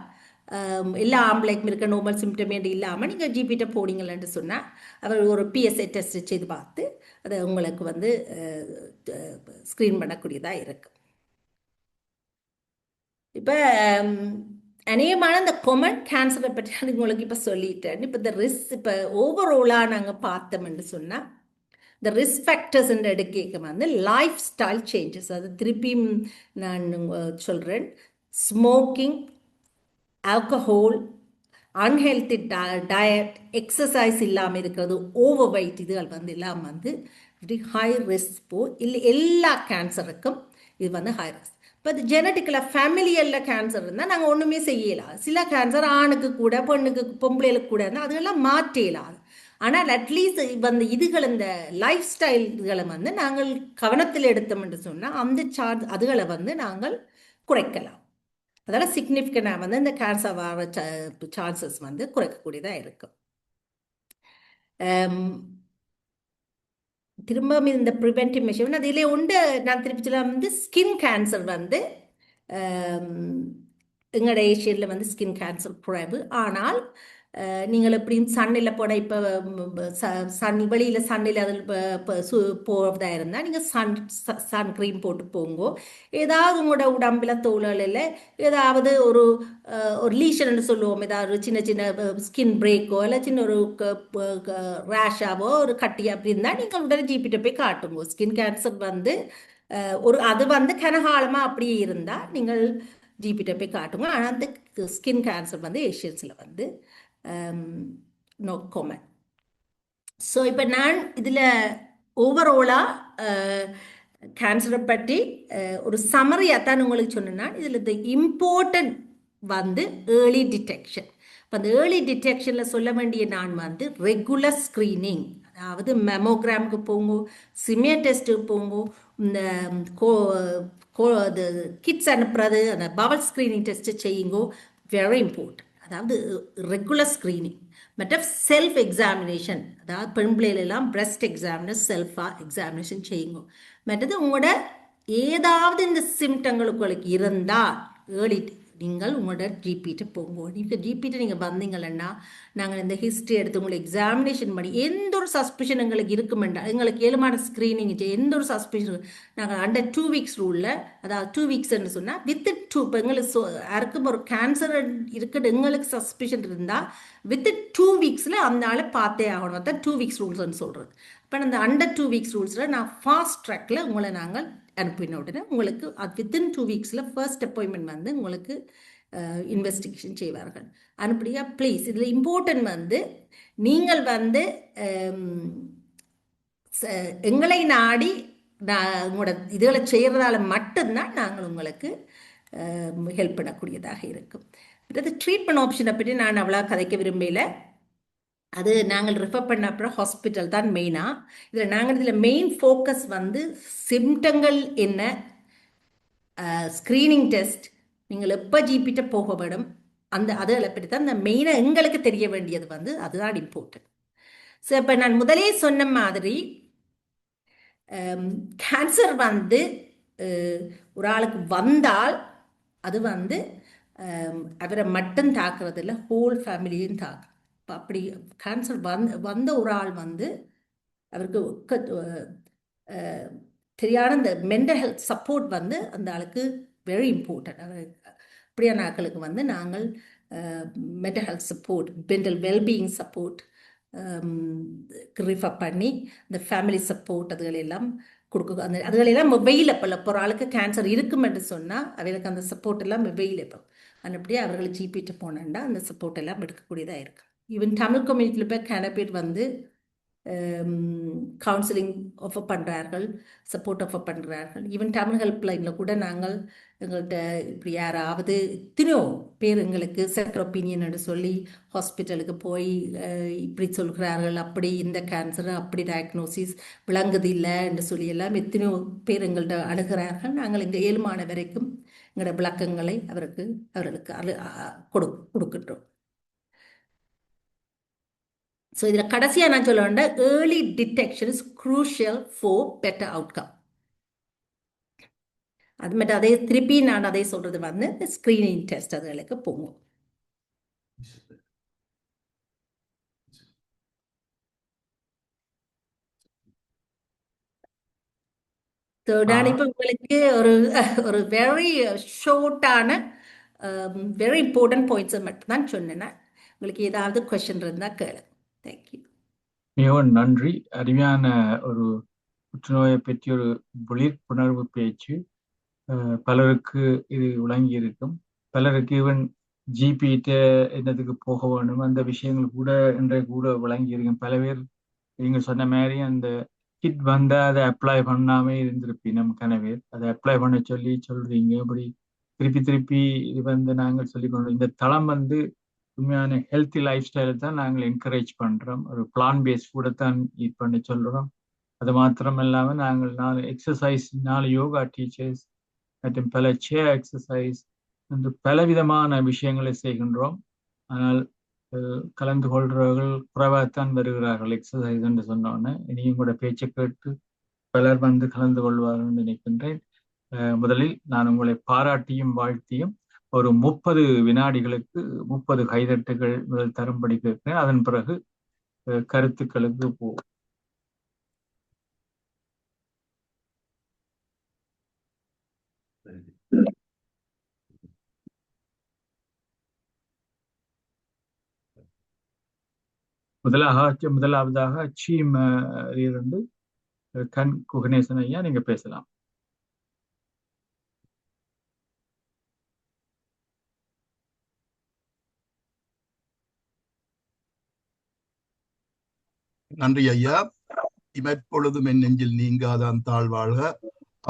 எல்லா ஆம்பளைக்கும் இருக்க நார்மல் சிம்டம் இல்லாமல் நீங்கள் ஜிபிட்ட போனீங்கன்னு சொன்னால் அவர் ஒரு பிஎஸ்ஐ டெஸ்ட் செய்து பார்த்து அதை உங்களுக்கு வந்து ஸ்க்ரீன் பண்ணக்கூடியதாக இருக்கு. இப்போ அநேகமான இந்த கொமன் கேன்சரை பற்றி உங்களுக்கு இப்போ சொல்லிட்டேன். இப்போ இந்த ரிஸ்க் இப்போ ஓவராலாக நாங்கள் பார்த்தோம்னு சொன்னால் இந்த ரிஸ்க் ஃபேக்டர்ஸ் எடுக்க வந்து லைஃப் ஸ்டைல் சேஞ்சஸ், அது திருப்பியும் நான் சொல்கிறேன். Smoking, alcohol, unhealthy diet, exercise இல்லாமல் இருக்கிறது, ஓவர் வெயிட், இதுகள் வந்து எல்லாம் வந்து ஹை ரிஸ்க் இல்லை எல்லா கேன்சருக்கும் இது வந்து ஹை ரிஸ்க். இப்போ இது ஜெனட்டிக்கில் ஃபேமிலியில் கேன்சர் இருந்தால் நாங்கள் ஒன்றுமே செய்யலாம். சில கேன்சர் ஆணுக்கு கூட பெண்ணுக்கு பொம்பளைகளுக்கு கூட இருந்தால் அதுகெல்லாம் மாற்றலாம். ஆனால் அட்லீஸ்ட் வந்து இதுகள் இந்த லைஃப் ஸ்டைல் இதுகளை வந்து நாங்கள் கவனத்தில் எடுத்தோம் என்று சொன்னால் அந்த அதுகளை வந்து நாங்கள் குறைக்கலாம். அதெல்லாம் சிக்னிஃபிகண்டாக வந்து இந்த கேன்சர் வர சான்சஸ் வந்து குறைக்கக்கூடியதாக இருக்கும். திரும்ப இந்த ப்ரிவென்டிவ் மெஷர் அதிலே உண்டு. நான் திருப்பி சொல்ல வந்து ஸ்கின் கேன்சர் வந்து எங்களோட ஏஷியனில் வந்து ஸ்கின் கேன்சர் குறைவு. ஆனால் நீங்கள் எப்படியும் சன்னில் போட இப்போ வெளியில் சன்னில் அதில் போகிறதா இருந்தால் நீங்கள் சன் க்ரீம் போட்டு போங்கோ. ஏதாவது உங்களோட உடம்புல தோலில் ஏதாவது ஒரு லீஷன்னு சொல்லுவோம், ஏதாவது ஒரு சின்ன சின்ன ஸ்கின் பிரேக்கோ இல்லை சின்ன ஒரு ரேஷாவோ ஒரு கட்டி அப்படி இருந்தால் நீங்கள் உடனே ஜிபிட்ட போய் காட்டுங்க. ஸ்கின் கேன்சர் வந்து அது வந்து கனகாலமாக அப்படியே இருந்தால் நீங்கள் ஜிபிட்ட போய் காட்டுங்க. ஆனால் அந்த ஸ்கின் கேன்சர் வந்து ஏஷியன்ஸில் வந்து நோ காமன். ஸோ இப்போ நான் இதில் ஓவராலாக கேன்சரை பற்றி ஒரு சமரியாக தான் உங்களுக்கு சொன்னேன்னா, இதில் இந்த இம்பார்ட்டன்ட் வந்து ஏர்லி டிடெக்ஷன். இப்போ அந்த ஏர்லி டிடெக்ஷனில் சொல்ல வேண்டிய நான் வந்து ரெகுலர் ஸ்க்ரீனிங், அதாவது மெமோகிராமுக்கு போங்க, சிமியர் டெஸ்ட்டுக்கு போங்க, இந்த கிட்ஸ் அனுப்புறது அந்த பவல் ஸ்க்ரீனிங் டெஸ்ட்டு செய்யுங்கோ, வெரி இம்பார்ட்டன்ட். அதாவது ரெகுலர் ஸ்க்ரீனிங். மற்ற செல்ஃப் எக்ஸாமினேஷன், அதாவது பெண் பிள்ளைகளெல்லாம் பிரெஸ்ட் எக்ஸாமினேஷன் செல்ஃபாக எக்ஸாமினேஷன் செய்யுங்க. மற்றது உங்களோட ஏதாவது இந்த சிம்டங்கள் உங்களுக்கு இருந்தால் ஏர்லி நீங்கள் உங்களோட ஜிபிட்ட போங்க. நீங்கள் ஜிபிட்ட நீங்கள் வந்தீங்கன்னா நாங்கள் இந்த ஹிஸ்ட்ரி எடுத்து உங்களை எக்ஸாமினேஷன் பண்ணி எந்த ஒரு சஸ்பிஷன் எங்களுக்கு இருக்குமெண்டா எங்களுக்கு ஏழுமான ஸ்க்ரீனிங் எந்த ஒரு சஸ்பிஷன் நாங்கள் அண்டர் 2 வீக்ஸ் ரூலில், அதாவது 2 வீக்ஸ்ன்னு சொன்னால் வித்தின் 2, இப்போ எங்களுக்கு யாருக்கும் ஒரு கேன்சர் இருக்குது எங்களுக்கு சஸ்பிஷன் இருந்தால் வித்தின் 2 வீக்ஸில் அந்த ஆளை பார்த்தே ஆகணும். தான் 2 வீக்ஸ் ரூல்ஸ்ன்னு சொல்கிறது. இப்போ அந்த அண்டர் 2 வீக்ஸ் ரூல்ஸில் நான் ஃபாஸ்ட் ட்ராக்கில் உங்களை நாங்கள் அனுப்பின உடனே உங்களுக்கு வித்தின் 2 வீக்ஸில் ஃபர்ஸ்ட் அப்பாயின்மெண்ட் வந்து உங்களுக்கு இன்வெஸ்டிகேஷன் செய்வார்கள். அனுப்படியா ப்ளீஸ். இதில் இம்பார்ட்டன்ட் வந்து நீங்கள் வந்து எங்களை நாடி உங்களோட இதுகளை செய்கிறதால மட்டும்தான் நாங்கள் உங்களுக்கு ஹெல்ப் பண்ணக்கூடியதாக இருக்கும். அதாவது ட்ரீட்மெண்ட் ஆப்ஷனை பற்றி நான் அவ்வளோ கதைக்க விரும்பல. அது நாங்கள் ரெஃபர் பண்ண அப்புறம் ஹாஸ்பிட்டல் தான் மெயினாக. இதில் மெயின் ஃபோக்கஸ் வந்து சிம்டங்கள் என்ன, ஸ்க்ரீனிங் டெஸ்ட், நீங்கள் எப்போ ஜிபிட்ட போக வேணும், அதில் பற்றி தான் இந்த மெயினாக எங்களுக்கு தெரிய வேண்டியது வந்து அதுதான் இம்பார்ட்டன்ட். ஸோ இப்போ நான் முதலே சொன்ன மாதிரி கேன்சர் வந்து ஒரு ஆளுக்கு வந்தால் அது வந்து அவரை மட்டும் தாக்குறது இல்லை, ஹோல் ஃபேமிலியும் தாக்கும். இப்போ அப்படி கேன்சர் வந்த ஒரு ஆள் வந்து அவருக்கு தெரியாத இந்த மென்டல் ஹெல்த் சப்போர்ட் வந்து அந்த ஆளுக்கு வெரி இம்பார்ட்டன்ட். அப்படியான ஆட்களுக்கு வந்து நாங்கள் mental health support, mental wellbeing support refer பண்ணி இந்த ஃபேமிலி சப்போர்ட் அதுகளெல்லாம் கொடுக்க, அதுகளெல்லாம் வெயில் இப்போ ஒரு ஆளுக்கு கேன்சர் இருக்கும் என்று சொன்னால் அவர்களுக்கு அந்த சப்போர்ட் எல்லாம் வெயில் இப்போ அப்படியே அவர்களை ஜிபிட்டு போனாண்டா அந்த சப்போர்ட் எல்லாம் எடுக்கக்கூடியதாக இருக்கு. ஈவன் தமிழ் கம்யூனிட்டியில் போய் கேனபேட் வந்து கவுன்சிலிங் ஆஃபர் பண்ணுறார்கள், சப்போர்ட் ஆஃபர் பண்ணுறார்கள். ஈவன் தமிழ் ஹெல்ப்லைனில் கூட நாங்கள் எங்கள்கிட்ட இப்படி யாராவது எத்தனையோ பேர் எங்களுக்கு செகண்ட் ஒப்பீனியன் சொல்லி ஹாஸ்பிட்டலுக்கு போய் இப்படி சொல்கிறார்கள், அப்படி இந்த கேன்சர் அப்படி டயக்னோசிஸ் விளங்குது இல்லை என்று சொல்லி எல்லாம் எத்தனையோ பேர் எங்கள்கிட்ட அணுகிறார்கள். நாங்கள் இங்கே ஏழுமான வரைக்கும் எங்களோட விளக்கங்களை அவர்களுக்கு கொடுக்கின்றோம். ஸோ இதில் கடைசியாக நான் சொல்ல வேண்டாம், early detection is crucial for better outcome. அது மட்டும் அதே திருப்பி நான் அதை சொல்றது வந்து ஸ்க்ரீனிங் டெஸ்ட் அதுகளுக்கு போகும். தேர்டான இப்போ உங்களுக்கு ஒரு வெரி ஷார்ட்டான வெரி இம்பார்ட்டன்ட் பாயிண்ட்ஸை மட்டும் தான் சொன்னேன்னா, உங்களுக்கு ஏதாவது கொஸ்டின் இருந்தால் கேளு. தேங்க்யூ. மிகவும் நன்றி. அருமையான ஒரு புற்றுநோயை பற்றி ஒரு விழிப்புணர்வு பேச்சு. பலருக்கு இது விளங்கி இருக்கும். பலருக்கு ஈவன் ஜிபிட்ட என்னதுக்கு போக வேணும் அந்த விஷயங்கள் கூட இன்றைய கூட விளங்கி இருக்கும். பல பேர் நீங்க சொன்ன மாதிரி அந்த கிட் வந்தால் அதை அப்ளை பண்ணாமே இருந்திருப்பி நம்ம கனவேர் அதை அப்ளை பண்ண சொல்றீங்க. அப்படி திருப்பி திருப்பி இது வந்து நாங்கள் சொல்லி கொண்டோம். இந்த தளம் வந்து உண்மையான ஹெல்த்தி லைஃப் ஸ்டைலை தான் நாங்கள் என்கரேஜ் பண்ணுறோம். ஒரு பிளான் பேஸ் கூட தான் இது பண்ண சொல்கிறோம். அது மாத்திரம் இல்லாமல் நாங்கள் 4 எக்ஸசைஸ், 4 யோகா டீச்சர்ஸ் மற்றும் பல சேர் எக்ஸசைஸ் என்று பலவிதமான விஷயங்களை செய்கின்றோம். ஆனால் கலந்து கொள்றவர்கள் குறைவாகத்தான் வருகிறார்கள் எக்ஸசைஸ் என்று சொன்னோன்னே. இனியும் கூட பேச்சை கேட்டு பலர் வந்து கலந்து கொள்வார்கள் என்று நினைக்கின்றேன். முதலில் நான் உங்களை பாராட்டியும் வாழ்த்தியும் ஒரு 30 வினாடிகளுக்கு 30 கைதட்டுகள் முதல் தரும்படி கேட்கிறேன். அதன் பிறகு கருத்துக்களுக்கு போவோம். முதலாவதாக சீம் இருந்து கண் குகணேசன் ஐயா, நீங்க பேசலாம். நன்றி ஐயா. இமற்பொழுதும் என் நெஞ்சில் நீங்காதான் தாழ்வாழ்க.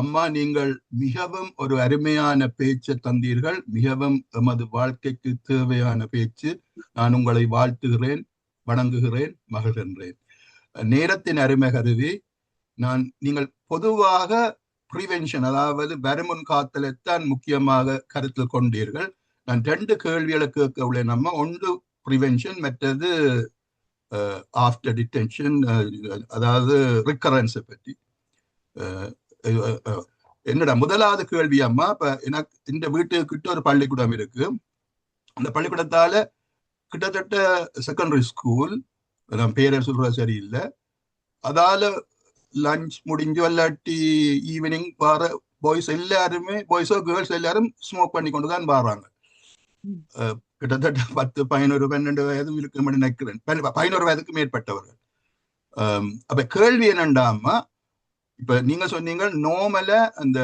அம்மா, நீங்கள் மிகவும் ஒரு அருமையான பேச்சை தந்தீர்கள். மிகவும் எமது வாழ்க்கைக்கு தேவையான பேச்சு. நான் உங்களை வாழ்த்துகிறேன், வணங்குகிறேன், மகிழ்கின்றேன். நேரத்தின் அருமை கருதி நீங்கள் பொதுவாக ப்ரிவென்ஷன், அதாவது வருமுன் காத்தலைத்தான் முக்கியமாக கருத்தில் கொண்டீர்கள். நான் 2 கேள்விகளை கேட்க உள்ளேன் அம்மா. ஒன்று ப்ரிவென்ஷன், மற்றது ஆஃப்டர் டிடென்ஷன், அதாவது ரிக்கரன்ஸை பற்றி. என்னோட முதலாவது கேள்வி அம்மா, இப்ப எனக்கு இந்த வீட்டுக்கிட்ட ஒரு பள்ளிக்கூடம் இருக்கு. அந்த பள்ளிக்கூடத்தால கிட்டத்தட்ட செகண்டரி ஸ்கூல், நான் பேரை சொல்ற சரியில்லை, அதால லஞ்ச் முடிஞ்சு இல்லாட்டி ஈவினிங் வர பாய்ஸ் எல்லாருமே, பாய்ஸோ கேர்ள்ஸ் எல்லாரும் ஸ்மோக் பண்ணி கொண்டு தான் வர்றாங்க. கிட்டத்தட்ட 10, 11, 12 வயதும் இருக்குன்னு நினைக்கிறேன். 11 வயதுக்கு மேற்பட்டவர்கள். அப்ப கேள்வி என்னண்டாமா, இப்ப நீங்க சொன்னீங்க நார்மலா அந்த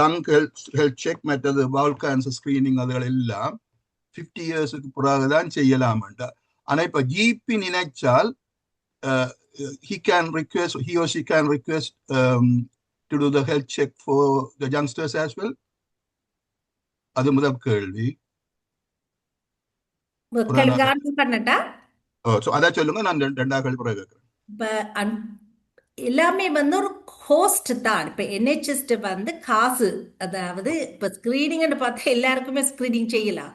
லங் ஹெல்த் செக், மற்றது பவுல் கேன்சர் ஸ்கிரீனிங் அதுகள் எல்லாம் 50 இயர்ஸுக்கு பிறகுதான் செய்யலாம்டா. ஆனா இப்ப GB நினைச்சால் he or she can request to do the health check for the youngsters as well. அது முதல் கேள்வி. கேள்வி பண்ணட்டா? அதான் சொல்லுங்க, நான் ரெண்டாவது கேள்வி பிறகு கேட்கிறேன். இப்ப எல்லாமே வந்து ஒரு கோஸ்ட் தான். இப்ப NHS வந்து காசு, அதாவது இப்ப ஸ்கிரீனிங்னு பார்த்தா எல்லாருக்குமே ஸ்கிரீனிங் செய்யலாம்.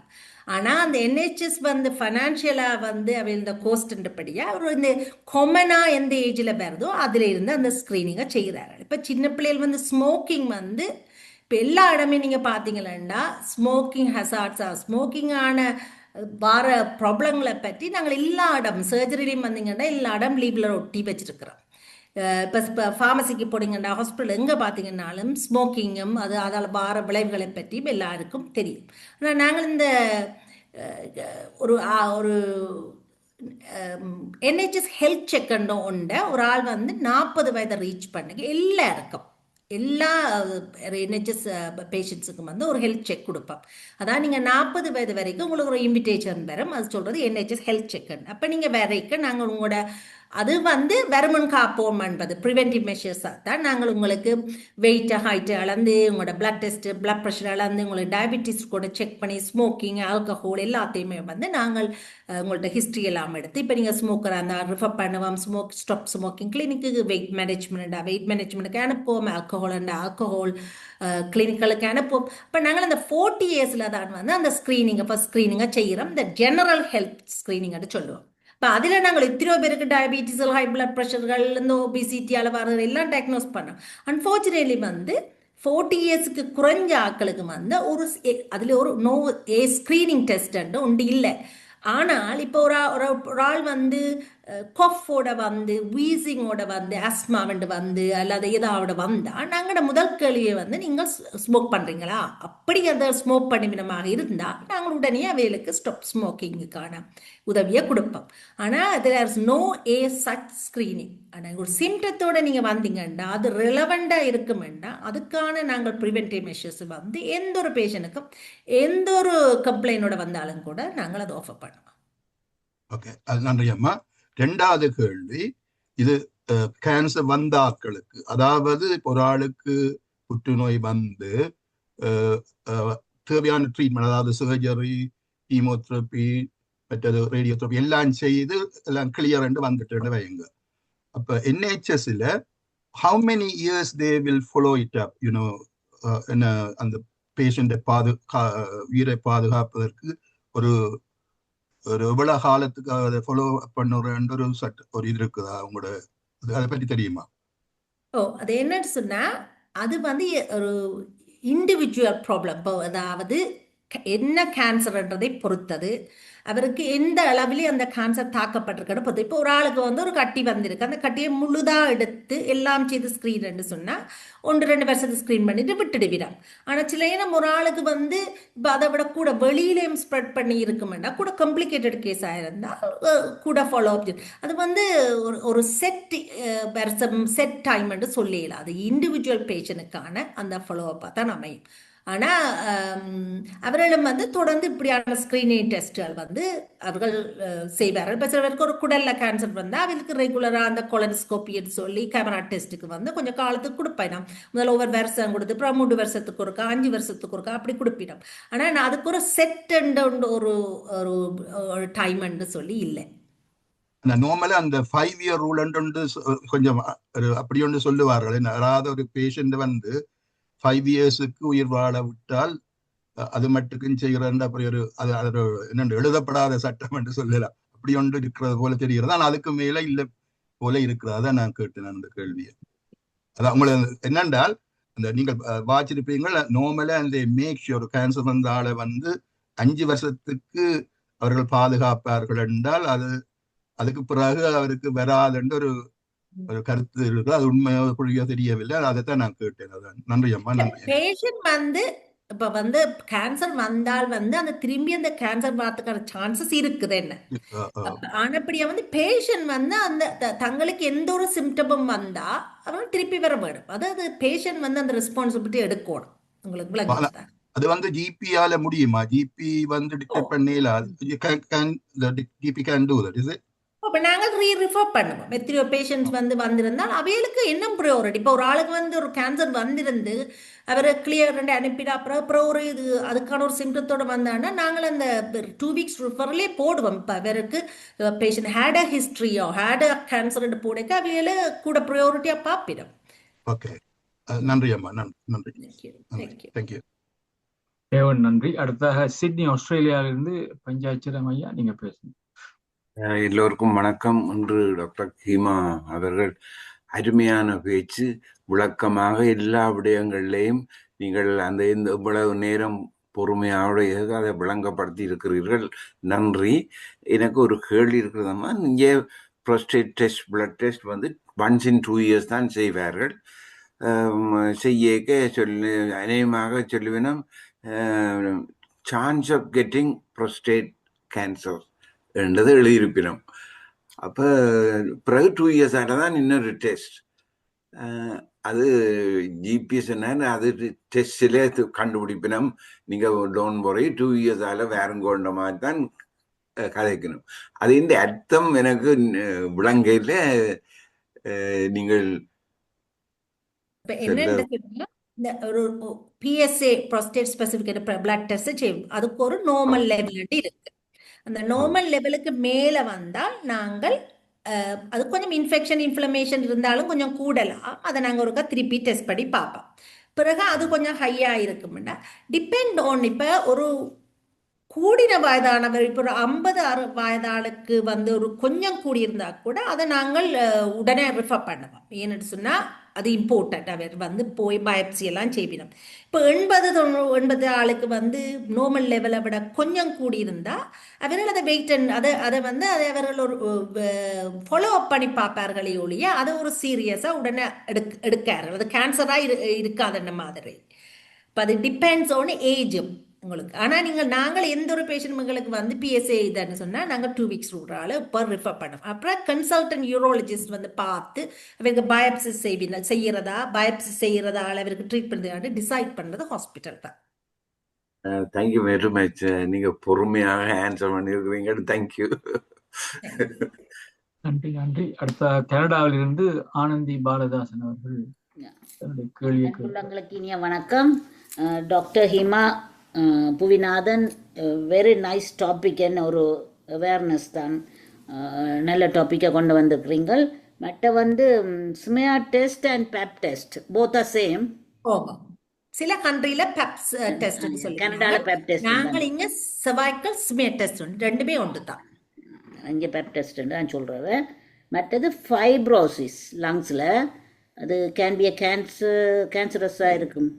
ஆனா அந்த NHS வந்து ஃபைனான்சியலா வந்து அவ இந்த கோஸ்ட்ன்றபடியா அவர் இந்த கொமனா எந்த ஏஜ்ல வருதோ அதுல இருந்து அந்த ஸ்கிரீனிங்கை செய்யறாரு. இப்ப சின்ன பிள்ளைகள் வந்து ஸ்மோக்கிங் வந்து இப்ப எல்லா இடமே நீங்க பாத்தீங்கன்னா ஸ்மோக்கிங் ஹசார்ட்ஸா, ஸ்மோக்கிங் ஆன வர ப்ராப்ளங்களை பற்றி நாங்கள் எல்லா இடம் சர்ஜரிலையும் வந்தீங்கன்னா எல்லா இடம் லீவ்ல ஒட்டி வச்சிருக்கிறோம். இப்போ ஃபார்மசிக்கு போனீங்கன்னா ஹாஸ்பிட்டல் எங்கே பார்த்தீங்கன்னாலும் ஸ்மோக்கிங்கும் அதால் வர விளைவுகளை பற்றியும் எல்லாருக்கும் தெரியும். ஆனால் நாங்கள் இந்த ஒரு NHS ஹெல்த் செக்னு உண்ட ஒரு ஆள் வந்து 40 வயதை ரீச் பண்ணுங்க எல்லாருக்கும், எல்லா NHS பேஷண்ட்ஸுக்கும் வந்து ஒரு ஹெல்த் செக் கொடுப்போம். அதான் நீங்கள் 40 வயது வரைக்கும் உங்களுக்கு ஒரு இன்விடேஷன் வரும். அது சொல்கிறது NHS ஹெல்த் செக்னு. அப்போ நீங்கள் வரைக்கும் நாங்கள் உங்களோட அது வந்து வருமன் காப்போம் என்பது ப்ரிவென்டிவ் மெஷர்ஸாக தான் நாங்கள் உங்களுக்கு வெயிட்டு ஹைட்டு அளந்து உங்களோட பிளட் டெஸ்ட்டு பிளட் ப்ரெஷர் அளந்து உங்களுக்கு டயபிட்டிஸ் கூட செக் பண்ணி ஸ்மோக்கிங் ஆல்கஹால் எல்லாத்தையுமே வந்து நாங்கள் உங்கள்ட்ட ஹிஸ்ட்ரி எல்லாம் எடுத்து இப்போ நீங்கள் ஸ்மோக்கராக இருந்தால் ரிஃபர் பண்ணுவோம். ஸ்டாப் ஸ்மோக்கிங் கிளினிக்கு வெயிட் மேனேஜ்மெண்ட்டுக்கு அனுப்புவோம். ஆல்கஹால் கிளினிக்களுக்கு அனுப்புவோம். இப்போ நாங்கள் அந்த 40 இயர்ஸில் தான் வந்து அந்த ஸ்க்ரீனிங்கை ஃபர்ஸ்ட் ஸ்க்ரீனிங்கை செய்கிறோம். இந்த ஜெனரல் ஹெல்த் ஸ்க்ரீனிங்னு சொல்லுவோம். இப்போ அதில் நாங்கள் எத்தனையோ பேருக்கு டயபிட்டிஸ், ஹை பிளட் ப்ரெஷர்கள், இந்த ஒபிசிட்டி அளவாறு எல்லாம் டயக்னோஸ் பண்ணோம். அன்ஃபார்ச்சுனேட்லி வந்து 40 இயர்ஸுக்கு குறைஞ்ச ஆட்களுக்கு வந்து அதில் ஒரு ஸ்க்ரீனிங் டெஸ்ட் உண்டு இல்லை. ஆனால் இப்போ ஒரு ஆள் வந்து கொஃபோட வந்து வீசிங்கோட வந்து ஆஸ்மாவண்டு வந்து அல்லது ஏதாவது வந்தால் நாங்களோட முதல் கேள்வியை வந்து நீங்கள் ஸ்மோக் பண்ணுறீங்களா, அப்படி அந்த ஸ்மோக் பண்ணிவிடமாக இருந்தால் நாங்கள் உடனே அவைகளுக்கு ஸ்டாப் ஸ்மோக்கிங்குக்கான உதவியை கொடுப்போம். ஆனால் there is no such screening. ஆனால் ஒரு சிம்டத்தோடு நீங்கள் வந்தீங்கன்னா அது ரெலவெண்டாக இருக்குமென்னா அதுக்கான நாங்கள் ப்ரிவென்டிவ் மெஷர்ஸ் வந்து எந்த ஒரு பேஷண்ட்டுக்கும் எந்த ஒரு கம்ப்ளைண்டோட வந்தாலும் கூட நாங்கள் அதை ஆஃபர் பண்ணுவோம். ஓகே, அது நன்றி அம்மா. ரெண்டாவது கேள்வி, இது கேன்சர் வந்த ஆட்களுக்கு, அதாவது ஒரு ஆளுக்கு புற்றுநோய் வந்து தேவையான ட்ரீட்மெண்ட், அதாவது சர்ஜரி, கீமோதெரப்பி, மற்றது ரேடியோதெரப்பி எல்லாம் செய்து எல்லாம் கிளியர் வந்துட்டு வைங்க. அப்ப NHSல how many years they will follow it up, அந்த பேஷண்ட்டை உயிரை பாதுகாப்பதற்கு ஒரு எவ்வளவு காலத்துக்கு அதை ஃபாலோ பண்ணுற ஒரு இது இருக்குதா உங்களோட, அதை பற்றி தெரியுமா? அது என்னன்னு சொன்னா அது வந்து ஒரு இண்டிவிஜுவல் ப்ராப்ளம். அதாவது என்ன கேன்சர்ன்றதை பொறுத்தது, அவருக்கு எந்த அளவிலே அந்த கேன்சர் தாக்கப்பட்டிருக்கணும் பொறுத்து. இப்போ ஒரு ஆளுக்கு வந்து ஒரு கட்டி வந்திருக்கு, அந்த கட்டியை முழுதாக எடுத்து எல்லாம் செய்து ஸ்க்ரீன் சொன்னால் 1-2 வருஷத்துக்கு ஸ்க்ரீன் பண்ணிட்டு விட்டுடுவிடாம். ஆனால் சில நேரம் ஒரு ஆளுக்கு வந்து இப்போ அதை விட கூட வெளியிலேயும் ஸ்ப்ரெட் பண்ணி இருக்குமெண்டா கூட காம்ப்ளிகேட்டட் கேஸாக இருந்தால் கூட ஃபாலோ அப். அது வந்து ஒரு செட் வருஷம் செட் டைம்னு சொல்லிடலாம். அது இண்டிவிஜுவல் பேஷனுக்கான அந்த ஃபாலோ அப்பாக தான் அமையும். ஆனால் அவர்களும் வந்து தொடர்ந்து இப்படியான ஸ்க்ரீனிங் டெஸ்ட்டுகள் வந்து அவர்கள் செய்வார்கள். இப்போ சில பேருக்கு ஒரு குடலில் கேன்சர் வந்தால் அவங்களுக்கு ரெகுலராக அந்த கொலனோஸ்கோப்பின்னு சொல்லி கேமரா டெஸ்ட்டுக்கு வந்து கொஞ்சம் காலத்துக்கு கொடுப்பேன். முதல்ல ஒவ்வொரு வருஷம் கொடுத்து அப்புறம் 3 வருஷத்துக்கு ஒருக்கா 5 வருஷத்துக்கு ஒருக்கா அப்படி கொடுப்பினோம். ஆனால் நான் அதுக்கு ஒரு செட் ஒரு டைம்னு சொல்லி இல்லை. நார்மலா அந்த 5 year ரூல் கொஞ்சம் அப்படி ஒன்று சொல்லுவார்கள். அதாவது ஒரு பேஷண்ட் வந்து 5 இயர்ஸுக்கு உயிர் வாழ விட்டால் அது மட்டுக்கும் செய்கிறேன் அப்படி அது என்னென்று எழுதப்படாத சட்டம் என்று சொல்லலாம். அப்படி ஒன்று இருக்கிறது போல தெரிகிறது. ஆனால் அதுக்கு மேல இல்லை போல இருக்கிறதா நான் கேட்டேன் அந்த கேள்வியை. அதான் உங்களை என்னென்றால் அந்த நீங்கள் வாச்சிருப்பீங்கள் நார்மலா அந்த மேக் ஷூர் கேன்சர் வந்த ஆளை வந்து 5 வருஷத்துக்கு அவர்கள் பாதுகாப்பார்கள் என்றால் அதுக்கு பிறகு அவருக்கு வராதுன்ற ஒரு கருத்து இருக்கு. அது உண்மையோ புரியோ தெரியவில்லை. அதைத்தான் நான் கேட்டேன். அதான் நன்றி அம்மா. நன்றி. பேஷண்ட் வந்து இப்ப வந்து கேன்சர் வந்தால் வந்து அந்த திரும்பி அந்த கேன்சர் வரதுக்கான சான்சஸ் இருக்குது என்ன. ஆனப்படியா வந்து பேஷண்ட் வந்து அந்த தங்களுக்கு எந்த ஒரு சிம்டமும் வந்தா அவங்க திருப்பி வர வேணும். அதாவது பேஷண்ட் வந்து அந்த ரெஸ்பான்சிபிலிட்டி எடுக்கணும். உங்களுக்கு விளங்குதா? அது வந்து ஜிபியால முடியுமா? ஜிபி வந்து டிடெக்ட் பண்ணல. GB can to that. Is it? இப்போ நாங்கள் ரீரிஃபர் பண்ணுவோம். எத்தனையோ பேஷண்ட்ஸ் வந்திருந்தால் அவைகளுக்கு என்ன ப்ரையாரிட்டி. இப்போ ஒரு ஆளுக்கு ஒரு கேன்சர் வந்திருந்து அவர் கிளியர் அனுப்பிட அப்புறம் ஒரு இது அதுக்கான ஒரு சிம்டத்தோடு வந்தாங்கன்னா நாங்கள் அந்த 2 weeks ரிஃபர்லே போடுவோம். இப்போ அவருக்கு பேஷண்ட் ஹேட் அ ஹிஸ்ட்ரியோ ஹேட் அ கேன்சர் போடைக்க அவையில கூட ப்ரையாரிட்டியாக பார்ப்பிடும். ஓகே, நன்றி அம்மா. நன்றி. தேங்க்யூ. தேங்க்யூ. தேவன் நன்றி. அடுத்ததாக சிட்னி ஆஸ்திரேலியாவிலிருந்து பஞ்சாட்சிரம் ஐயா, நீங்க பேசுங்க. எல்லோருக்கும் வணக்கம். இன்று டாக்டர் ஹீமா அவர்கள் அருமையான பேச்சு, விளக்கமாக எல்லா விடயங்கள்லையும் நீங்கள் அந்த இவ்வளவு நேரம் பொறுமையாக அதை விளங்கப்படுத்தி இருக்கிறீர்கள். நன்றி. எனக்கு ஒரு கேள்வி இருக்கிறதம்மா. இங்கே prostate test, blood test once in 2 years தான் செய்வார்கள். செய்யக்க அநேகமாக சொல்லுவினம் chance of getting prostate cancer என்றது எழுதியிருப்பினோம். அப்போ பிறகு 2 years தான் இன்னொரு டெஸ்ட். அது ஜிபி சொன்னார், அது டெஸ்டில் கண்டுபிடிப்பினோம். நீங்கள் டோன் போய் 2 years வேறங்கோண்ட மாதிரி தான் கதைக்கணும். அது இந்த அர்த்தம் எனக்கு விளங்கையில் நீங்கள் ஒரு PSA prostate specific blood test செய்யும். அதுக்கு ஒரு நார்மல் லெவல் இருக்கு. அந்த நார்மல் லெவலுக்கு மேலே வந்தால் நாங்கள் அது கொஞ்சம் இன்ஃப்ளமேஷன் இருந்தாலும் கொஞ்சம் கூடலாம். அதை நாங்கள் ஒருக்கா திருப்பி டெஸ்ட் பண்ணி பார்ப்போம். பிறகு அது கொஞ்சம் ஹையாக இருக்கும்னா டிபெண்ட் ஆன் இப்போ ஒரு கூடின வயதானவர் இப்போ ஒரு 50-60 வயதாளுக்கு ஒரு கொஞ்சம் கூடியிருந்தா கூட அதை நாங்கள் உடனே ரிஃபர் பண்ணுவோம். ஏன்னு சொன்னால் அது இம்பார்ட்டன்ட். அவர் போய் பயாப்சி எல்லாம் செய்வினோம். இப்போ 80 ஆளுக்கு நார்மல் லெவலை விட கொஞ்சம் கூடியிருந்தா அவர்கள் அதை வெயிட் அதை அதை அவர்கள் ஒரு ஃபாலோ அப் பண்ணி பார்ப்பார்களே ஒழிய அதை ஒரு சீரியஸாக உடனே எடுக்கார்கள். அது கேன்சராக இருக்காதுன்ற மாதிரி. இப்போ அது டிபெண்ட்ஸ் ஆன் ஏஜும் உங்களுக்கு. ஆனால் நாங்கள் எந்த ஒரு பேஷண்ட் உங்களுக்கு PSA இதுன்னு சொன்னால் நாங்கள் 2 weeks ரூடால இப்போ ரிஃபர் பண்ணுவோம். அப்புறம் கன்சல்டன்ட் யூரோலஜிஸ்ட் பார்த்து அவருக்கு பயாப்சி பயாப்சி செய்கிறதால அவருக்கு ட்ரீட்மெண்ட் டிசைட் பண்ணுறது ஹாஸ்பிட்டல் தான். Thank you very much. நீங்கள் பொறுமையாக ஆன்சர் பண்ணியிருக்கிறீங்க. தேங்க்யூ. நன்றி நன்றி. அடுத்த கனடாவிலிருந்து ஆனந்தி பாலதாசன் அவர்கள் உங்களுக்கு இனிய வணக்கம். Doctor Heema Puvinathan, very nice topic. என்ன ஒரு அவேர்னஸ் தான், நல்ல டாப்பிக்கை கொண்டு வந்திருக்கிறீங்கள். மற்ற smear test and pap test both are same. சில கண்ட்ரியில பெப்ஸ் டெஸ்ட் சொல்லி கனடால பெப் டெஸ்ட், நாங்கள் இங்க சர்வைக்கல் ஸ்மியா டெஸ்ட் ரெண்டுமே ஒன்று தான். இங்கே பெப் டெஸ்ட் நான் சொல்றது. மற்றது ஃபைப்ரோசிஸ் லங்ஸில், அது கேன் பி கேன்சரஸாக இருக்கும்.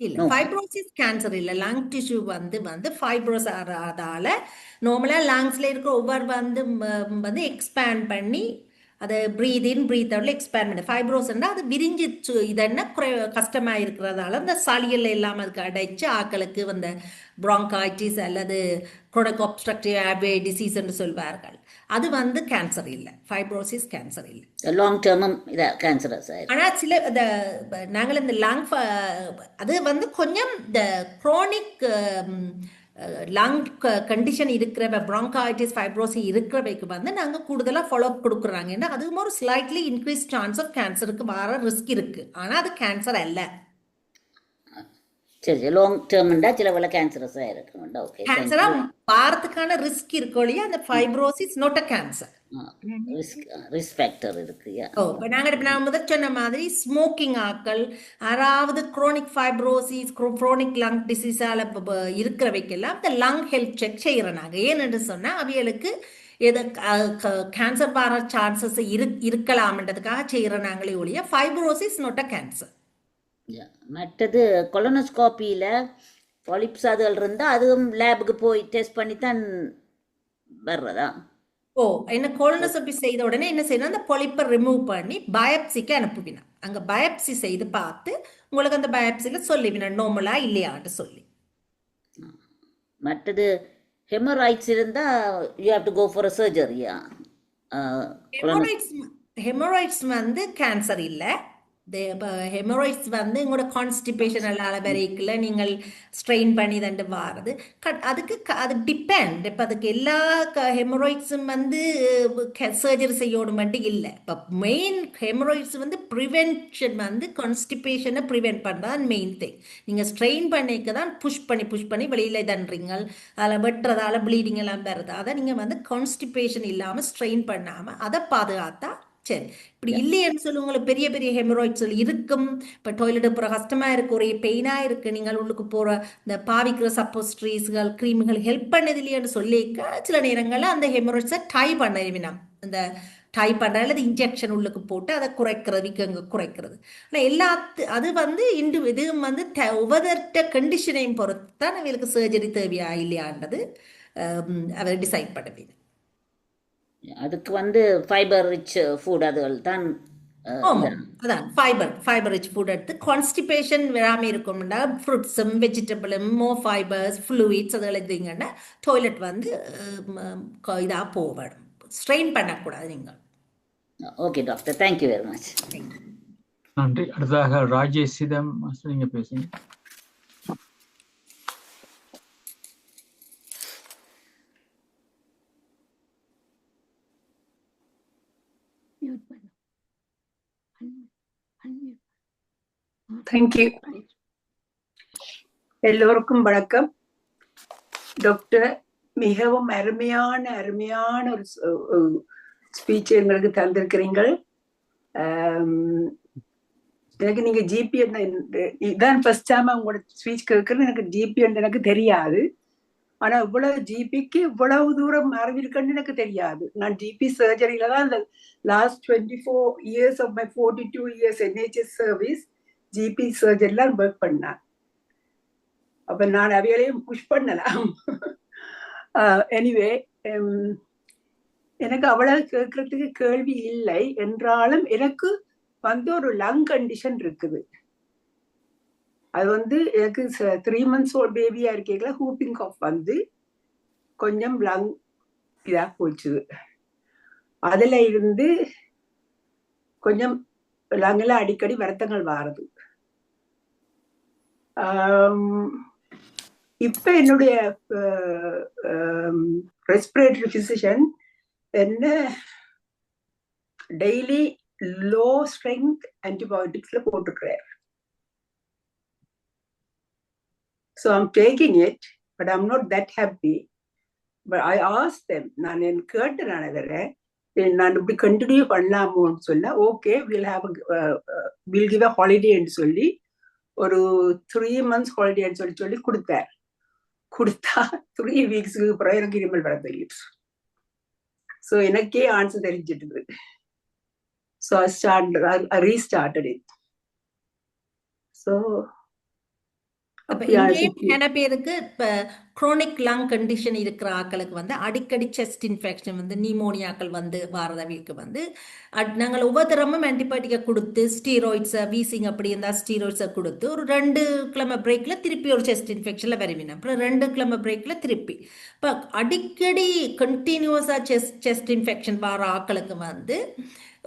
இல்ல, ஃபைப்ரோசிஸ் கேன்சர் இல்ல. லங் டிஷ்யூ ஃபைப்ரோஸ் ஆகிறதால நார்மலா லங்ஸ்ல இருக்கிற ஒவ்வொரு எக்ஸ்பேண்ட் பண்ணி அதை ப்ரீத் இன் ப்ரீத் அவுட்ல எக்ஸ்பேண்ட் பண்ணி ஃபைப்ரோஸ்ன்னா அது விரிஞ்சிச்சு. இதென்ன கஷ்டமா இருக்கிறதால அந்த சளிகள் எல்லாம் அதுக்கு அடைச்சு ஆக்களுக்கு ப்ராங்காய்டிஸ் அல்லது குரோனிக் obstructive airway disease என்று சொல்வார்கள். அது கேன்சர் இல்லை. ஃபைப்ரோசிஸ் கேன்சர் இல்லை. லாங் டேர்மும் கேன்சரஸ். ஆனால் சில நாங்கள் இந்த லங் அது கொஞ்சம் இந்த குரோனிக் லங் கண்டிஷன் இருக்கிறவ ப்ராங்காய்டிஸ் ஃபைப்ரோசிஸ் இருக்கிறவைக்கு நாங்கள் கூடுதலாக ஃபாலோ அப் கொடுக்குறாங்க. ஏன்னா அதுவும் ஒரு ஸ்லைட்லி இன்க்ரீஸ் சான்ஸ் ஆஃப் கேன்சருக்கு வர ரிஸ்க் இருக்கு. ஆனால் அது கேன்சர் அல்ல. சரி, லாங் டேர்ம்ண்டா சில வேளை கேன்சரஸாக இருக்கும். ஓகே, கேன்சராக வாரத்துக்கான ரிஸ்க் இருக்கோழிய அந்த fibrosis not a cancer. Risk factor இருக்கு. இப்போ நான் முதல் சொன்ன மாதிரி ஸ்மோக்கிங் ஆக்கள், யாராவது குரோனிக் ஃபைப்ரோசிஸ் குரோனிக் லங் டிசீஸால இருக்கிறவைக்கெல்லாம் இந்த லங் ஹெல்த் செக் செய்கிறோம் நாங்கள். ஏன்னு சொன்னால் அவைகளுக்கு எது கேன்சர் வர சான்சஸ் இருக்கலாம்ன்றதுக்காக செய்கிறோம் நாங்களே ஒழிய ஃபைப்ரோசிஸ் நாட் அ கேன்சர். மற்றது கொலனோஸ்கோப்பியில் பாலிப்ஸ் அதுகள் இருந்தால் அதுவும் லேபுக்கு போய் டெஸ்ட் பண்ணி தான் வர்றதா? என்ன கொலனோஸ்கோபி செய்த உடனே என்ன செய்யணும், அந்த பொலிப்பை ரிமூவ் பண்ணி பயாப்சிக்கு அனுப்புவினா. அங்கே பயாப்சி செய்து பார்த்து உங்களுக்கு அந்த பயாப்சியில் சொல்லிவினா நார்மலா இல்லையான்னு சொல்லி. மற்றது ஹெமராய்ட்ஸ் இருந்தால் you have to go for a சர்ஜரியா? ஹெமராய்ட்ஸ் கேன்சர் இல்லை. ஹெமராய்ட்ஸ் வந்து உங்களோட கான்ஸ்டிபேஷன் வரைக்குள்ள நீங்கள் ஸ்ட்ரெயின் பண்ணி தண்டு வாரது அதுக்கு அது டிபெண்ட். இப்போ அதுக்கு எல்லா ஹெமராய்ட்ஸும் வந்து சர்ஜரி செய்யணும் மட்டும் இல்லை. இப்போ மெயின் ஹெமராய்ட்ஸ் வந்து ப்ரிவென்ஷன் வந்து கான்ஸ்டிபேஷனை ப்ரிவென்ட் பண்ணுறது மெயின் திங். நீங்கள் ஸ்ட்ரெயின் பண்ணிக்க தான் புஷ் பண்ணி வெளியில் தண்டுறீங்க, அதில் வெட்டுறதால ப்ளீடிங் எல்லாம் வருது. அதை நீங்கள் வந்து கான்ஸ்டிபேஷன் இல்லாமல் ஸ்ட்ரெயின் பண்ணாமல் அதை பாதுகாத்தா சரி. இப்படி இல்லையன்னு சொல்லி உங்களுக்கு பெரிய பெரிய ஹெமராய்ட்ஸ் இருக்கும், இப்போ டாய்லெட் போகிற கஷ்டமாக இருக்குது, ஒரே பெயினாக இருக்குது, நீங்கள் உள்ளுக்கு போகிற இந்த பாவிக்கிற சப்போஸ்ட்ரீஸ்கள் க்ரீம்கள் ஹெல்ப் பண்ணது இல்லையான்னு சொல்லிக்க சில நேரங்களில் அந்த ஹெமராய்ட்ஸை டை பண்ண அந்த டை பண்ணுற அல்லது இன்ஜெக்ஷன் உள்ளுக்கு போட்டு அதை குறைக்கிறது, வீக்கங்க குறைக்கிறது. ஆனால் அது வந்து இதுவும் வந்து ஒவ்வொருத்த கண்டிஷனையும் பொறுத்து தான் அவங்களுக்கு சர்ஜரி தேவையா இல்லையான்றது அவர் டிசைட் பண்ண. அதுக்கு வந்து ஃபைபர் ரிச் ஃபுட் அதுகள் தான். அதான் ஃபைபர் ரிச் ஃபுட் எடுத்து கான்ஸ்டிபேஷன் வராமல் இருக்கும்னா ஃப்ரூட்ஸும் வெஜிடபிளும் மோர் ஃபைபர்ஸ் ஃப்ளூயிட்ஸ் அதில் எடுத்தீங்கன்னா டாய்லெட் வந்து இதாக போகணும், ஸ்ட்ரெயின் பண்ணக்கூடாது நீங்கள். Okay doctor, thank you very much. நன்றி. அடுத்ததாக ராஜேஷ் சிதம் நீங்க பேசுங்க. தேங்க்யூ. எல்லோருக்கும் வணக்கம். டாக்டர் மிகவும் அருமையான ஒரு ஸ்பீச் எங்களுக்கு தந்திருக்கிறீங்கள். எனக்கு நீங்க ஜிபி இதான் ஃபர்ஸ்ட் டைம் உங்களோட ஸ்பீச் கேட்கறது. எனக்கு ஜிபி எனக்கு தெரியாது. ஆனா இவ்வளவு ஜிபிக்கு இவ்வளவு தூரம் அறிவிருக்குன்னு எனக்கு தெரியாது. நான் ஜிபி சர்ஜரியில தான் இந்த last 24 years of my 42 years NHS service GP சர்ஜரில ஒர்க் பண்ணேன். அப்ப நான் அவைகளையும் புஷ் பண்ணலாம். எனிவே எனக்கு அவ்வளவு கேட்கறதுக்கு கேள்வி இல்லை என்றாலும் எனக்கு வந்து ஒரு லங் கண்டிஷன் இருக்குது. அது வந்து எனக்கு 3 months old பேபியா இருக்கீங்களா ஹூப்பிங் காஃப் வந்து கொஞ்சம் லங் இதா போச்சு. அதுல இருந்து கொஞ்சம் லங்ல அடிக்கடி வருத்தங்கள் வாருது. இப்ப என்னுடைய ரெஸ்பிரேட்டரி பிசிஷியன் என்ன டெய்லி லோ ஸ்ட்ரென்த் ஆன்டிபயோட்டிக்ஸ்ல போட்டுக்கிறார். So I'm taking it, but I'm not that happy. But I asked them, நான் கேட்டு நான் இப்படி கண்டினியூ பண்ணலாமோன்னு சொல்ல, okay we'll give a holiday ன்னு சொல்லி ஒரு 3 months ஹாலிடேன்னு சொல்லி கொடுத்தார். கொடுத்தா 3 weeksக்கு அப்புறம் எனக்கு இருமல் வர தெரியுது. ஸோ எனக்கே ஆன்சர் தெரிஞ்சிட்டு. So I restarted it. So நிறைய பேருக்கு இப்போ குரோனிக் லங் கண்டிஷன் இருக்கிற ஆக்களுக்கு வந்து அடிக்கடி செஸ்ட் இன்ஃபெக்ஷன் வந்து நிமோனியாக்கள் வந்து வாரதவிற்கு வந்து நாங்கள் ஒவ்வொருத்தரமும் ஆன்டிபயோட்டிக்கை கொடுத்து ஸ்டீராய்ட்ஸை வீசிங் அப்படி இருந்தால் ஸ்டீராய்ட்ஸை கொடுத்து ஒரு 2 கிழமை பிரேக்கில் திருப்பி ஒரு செஸ்ட் இன்ஃபெக்ஷனில் வருவினோம். அப்புறம் 2 கிழமை பிரேக்கில் திருப்பி. இப்போ அடிக்கடி கண்டினியூஸாக செஸ்ட் இன்ஃபெக்ஷன் வர ஆக்களுக்கு வந்து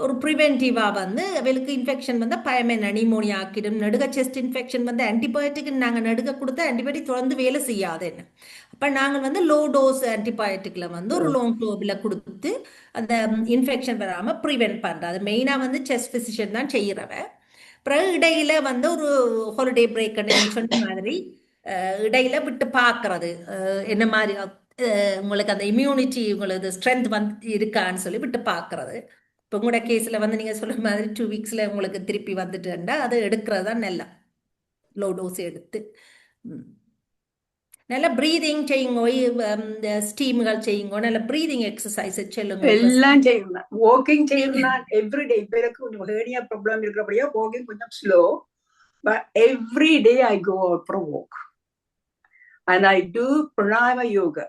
ஒரு ப்ரிவென்டிவாக வந்து அவளுக்கு இன்ஃபெக்ஷன் வந்து பயமே நிமோனியா ஆக்கிடும். நடுக செஸ்ட் இன்ஃபெக்ஷன் வந்து ஆன்டிபயோட்டிக் நாங்கள் நடுக கொடுத்தா ஆன்டிபயோட்டிக் தொடர்ந்து வேலை செய்யாது என்ன. அப்போ நாங்கள் வந்து லோ டோஸ் ஆன்டிபயோட்டிக்கில் வந்து ஒரு லாங் டோபில் கொடுத்து அந்த இன்ஃபெக்ஷன் வராமல் ப்ரிவென்ட் பண்ணுறது. அது மெயினாக வந்து செஸ்ட் ஃபிசிஷியன் தான் செய்கிறவ. அப்புறம் இடையில வந்து ஒரு ஹாலிடே பிரேக் சொன்ன மாதிரி இடையில விட்டு பார்க்கறது என்ன மாதிரி உங்களுக்கு அந்த இம்யூனிட்டி உங்களுக்கு ஸ்ட்ரென்த் வந்து இருக்கான்னு சொல்லி விட்டு பார்க்கறது. இப்போ உங்களோட கேஸில் வந்து நீங்கள் சொல்கிற மாதிரி 2 weeksல உங்களுக்கு திருப்பி வந்துட்டுண்டா அது எடுக்கிறது தான் நல்லா லோ டோஸ் எடுத்து நல்லா ப்ரீதிங் செய்யுங்க, ஸ்டீம்கள் செய்யுங்க, நல்ல ப்ரீதிங் எக்ஸசைஸ் சொல்லுங்க, எல்லாம் செய்யணும். வாக்கிங் செய்யணும் எவ்ரிடே. இப்போ எனக்கு ஹேர்னியா ப்ராப்ளம் இருக்கிறபடியா வாக்கிங் கொஞ்சம் slow, but every day I go out for walk and I do pranayama yoga.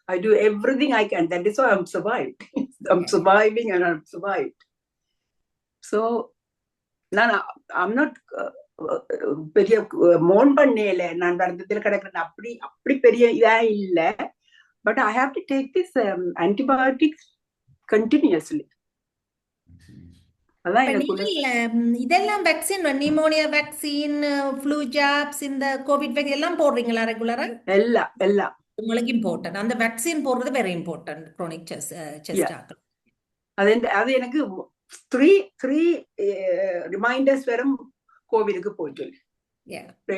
I do everything I can. That is why I'm survived. I'm surviving and I've survived. So, I'm not பெரிய மோன் பண்ணல. நான் வருத்தத்தில் கிடக்கிறேன் அப்படி பெரிய இதா இல்லை. But I have to take this antibiotics continuously. அதான் இப்ப எனக்கு நீங்கள் இதெல்லாம் vaccine pneumonia vaccine flu jabs இந்த கோவிட் வேக்சின் எல்லாம் போடுறீங்களா ரெகுலரா? எல்லாம் உங்களுக்கு இம்பார்ட்டன்ட் அந்த வேக்சின் போடுறது வெரி இம்பார்ட்டன்ட் குரோனிக் செஸ்ட் ஆக்கள். அது எனக்கு த்ரீ ரிமைண்டர்ஸ் வரும் கோவிலுக்கு போயிட்டு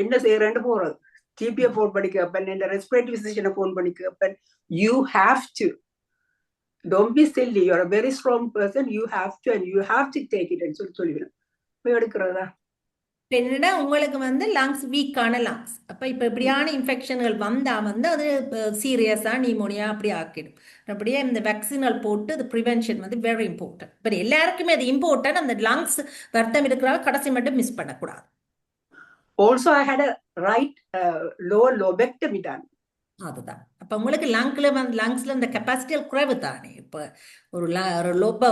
என்ன செய்யறேன்னு போறது. ஜிபியை போன் பண்ணி கேப்பேன், இந்த ரெஸ்பிரேட்டரி பிசிஷியனை போன் பண்ணி கேப்பேன். You have to, don't be silly, you're a very strong person, you have to and you have to take it and சொல்லிவிடும். போய் எடுக்கிறதா என்னன்னா உங்களுக்கு வந்து லங்ஸ் வீக்கான லங்ஸ். அப்ப இப்ப இப்படியான இன்ஃபெக்ஷன்கள் வந்தா வந்து அது சீரியஸா நிமோனியா அப்படி ஆக்கிடும். அப்படியே இந்த வேக்சின்கள் போட்டு அது ப்ரிவென்ஷன் வந்து வெரி இம்பார்ட்டன்ட். பட் எல்லாருக்குமே அது இம்பார்ட்டன்ட். அந்த லங்ஸ் வருத்தம் இருக்கிறாங்க கடைசி மட்டும் மிஸ் பண்ணக்கூடாது. Also I had a right lower lobectomy done. அதுதான். அப்ப உங்களுக்கு லங்ஸ்ல இந்த கெப்பாசிட்டியல் குறைவு தானே. இப்ப ஒரு லோப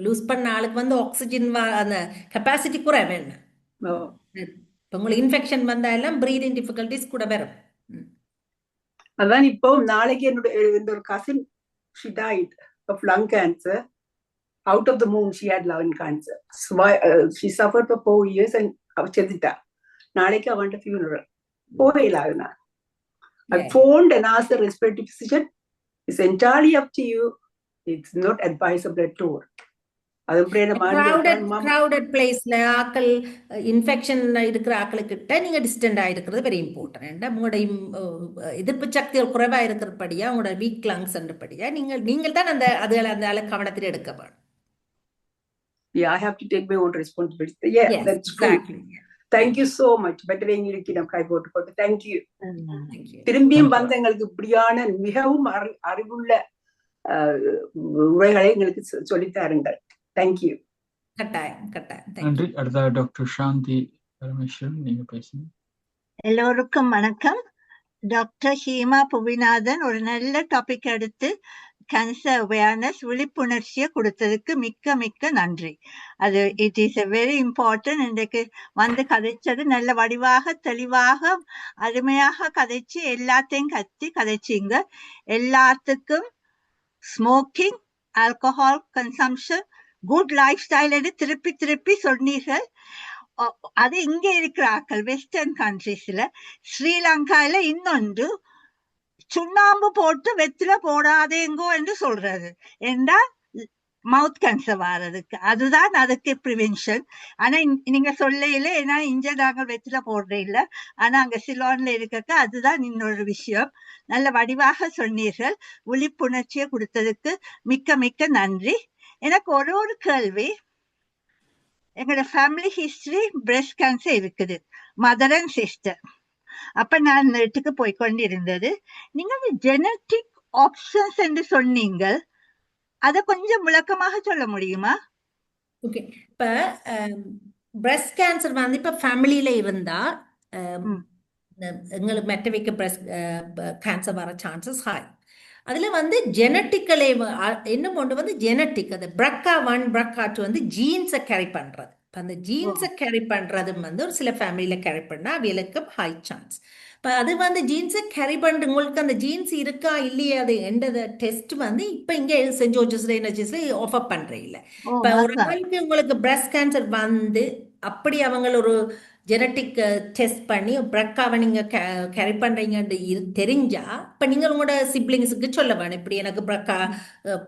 லூஸ் பண்ண ஆளுக்கு வந்து ஆக்சிஜன் அந்த கெப்பாசிட்டி குறைவு என்ன. இப்ப உங்களுக்கு இன்ஃபெக்ஷன் வந்தா எல்லாம் பிரீதிங் டிஃபிகல்டிஸ் கூட வரும். அதான் இப்போ நாளைக்கு என்னோட ஒரு cousin she died of lung cancer. Out of the moon she had lung cancer. She suffered for 4 years and அவ செத்துட்டா. நாளைக்கு அவன்ட funeral போகலாகுனா. I phoned and asked the respiratory physician, it's entirely up to you, it's not advisable at all. crowded பிளேஸ்ல ஆக்கள் இன்ஃபெக்ஷன் இருக்கிற ஆக்களுக்கிட்ட நீங்க டிஸ்டன்டா இருக்கிறது வெரி இம்பார்ட்டன்ட். உங்களோட எதிர்ப்பு சக்திகள் குறைவா இருக்கிறபடியா உங்களோட வீக் லங்ஸ் படியா நீங்கள் தான் அந்த அதுல கவனத்தில் எடுக்க வேணும். Yeah, I have to take my own responsibility. Yeah, yes, that's exactly true. Thank you so much. பெட்டவே எங்களுக்கு நம்ம கை போட்டு thank you. திரும்பியும் வந்து எங்களுக்கு இப்படியான மிகவும் அறிவுள்ள உரைகளை எங்களுக்கு சொல்லித்தாருங்கள். Thank you. கட்டாயம். நன்றி. அடுத்த டாக்டர் சாந்தி பரமேஸ்வரன், நீங்க பேசுங்க. எல்லோருக்கும் வணக்கம். டாக்டர் ஹீமா புவிநாதன் ஒரு நல்ல டாபிக் எடுத்து கேன்சர் அவேர்னஸ் விழிப்புணர்ச்சியை கொடுத்ததுக்கு மிக்க நன்றி. அது it is a very important. இன்றைக்கு வந்து கதைச்சது நல்ல வடிவாக தெளிவாக அருமையாக கதைச்சு எல்லாத்தையும் கதைச்சிங்க. எல்லாத்துக்கும் smoking, alcohol consumption, good life style திருப்பி சொன்னீர்கள். அது இங்க இருக்கிற ஆக்கள் வெஸ்டர்ன் கண்ட்ரிஸ்ல, ஸ்ரீலங்கால இன்னொன்று சுண்ணாம்பு போட்டு வெத்தில போடாதேங்கோ என்று சொல்றது. ஏண்டா மவுத் கேன்சர் வர்றதுக்கு அதுதான் அதுக்கு ப்ரிவென்ஷன். ஆனா நீங்க சொல்லல, ஏன்னா இங்க நாங்கள் வெத்தில போடுற இல்ல, ஆனா அங்க சிலோன்ல இருக்க அதுதான் இன்னொரு விஷயம். நல்ல வடிவாக சொன்னீர்கள். விழிப்புணர்ச்சியை கொடுத்ததுக்கு மிக்க நன்றி. எனக்கு ஒரு கேள்வி. எங்களோட ஃபேமிலி ஹிஸ்டரி பிரஸ்ட் கேன்சர் இருக்குது, மதர் அண்ட் சிஸ்டர். அப்ப நான் வீட்டுக்கு போய்கொண்டு இருந்தது. நீங்க ஜெனட்டிக் ஆப்ஷன்ஸ் என்று சொன்னீங்க, அத கொஞ்சம் விளக்கமாக சொல்ல முடியுமா? ஓகே. இப்ப பிரஸ்ட் கேன்சர் வந்து இப்ப ஃபேமிலியில இருந்தா எங்களுக்கு மெட்டவிக்க பிரஸ்ட் கேன்சர் வர சான்சஸ் ஹாய். அதுல வந்து ஜெனட்டிக்கலே இன்னும் ஒன்று வந்து ஜெனட்டிக், அது BRCA1 BRCA2 வந்து ஜீன்ஸை கேரி பண்றது. இப்போ அந்த ஜீன்ஸை கேரி பண்றது வந்து ஒரு சில ஃபேமிலியில கேரி பண்ணா அவைகளுக்கு ஹை சான்ஸ். இப்போ அது வந்து ஜீன்ஸை கேரி பண்ணுற உங்களுக்கு அந்த ஜீன்ஸ் இருக்கா இல்லையா அது எந்த டெஸ்ட் வந்து இப்போ இங்கே சென்ட் ஜோர்ஜஸ்ல எனர்ஜிஸ்ல ஆஃபர் பண்றேன் இல்லை. இப்போ ஒரு நாளைக்கு உங்களுக்கு பிரஸ்ட் கேன்சர் வந்து அப்படி அவங்க ஒரு ஜெனட்டிக் டெஸ்ட் பண்ணி BRCAவை நீங்கள் கேரி பண்ணுறீங்கன்னு தெரிஞ்சா இப்போ நீங்கள் உங்களோட சிப்ளிங்ஸுக்கு சொல்ல வேணும், இப்படி எனக்கு BRCA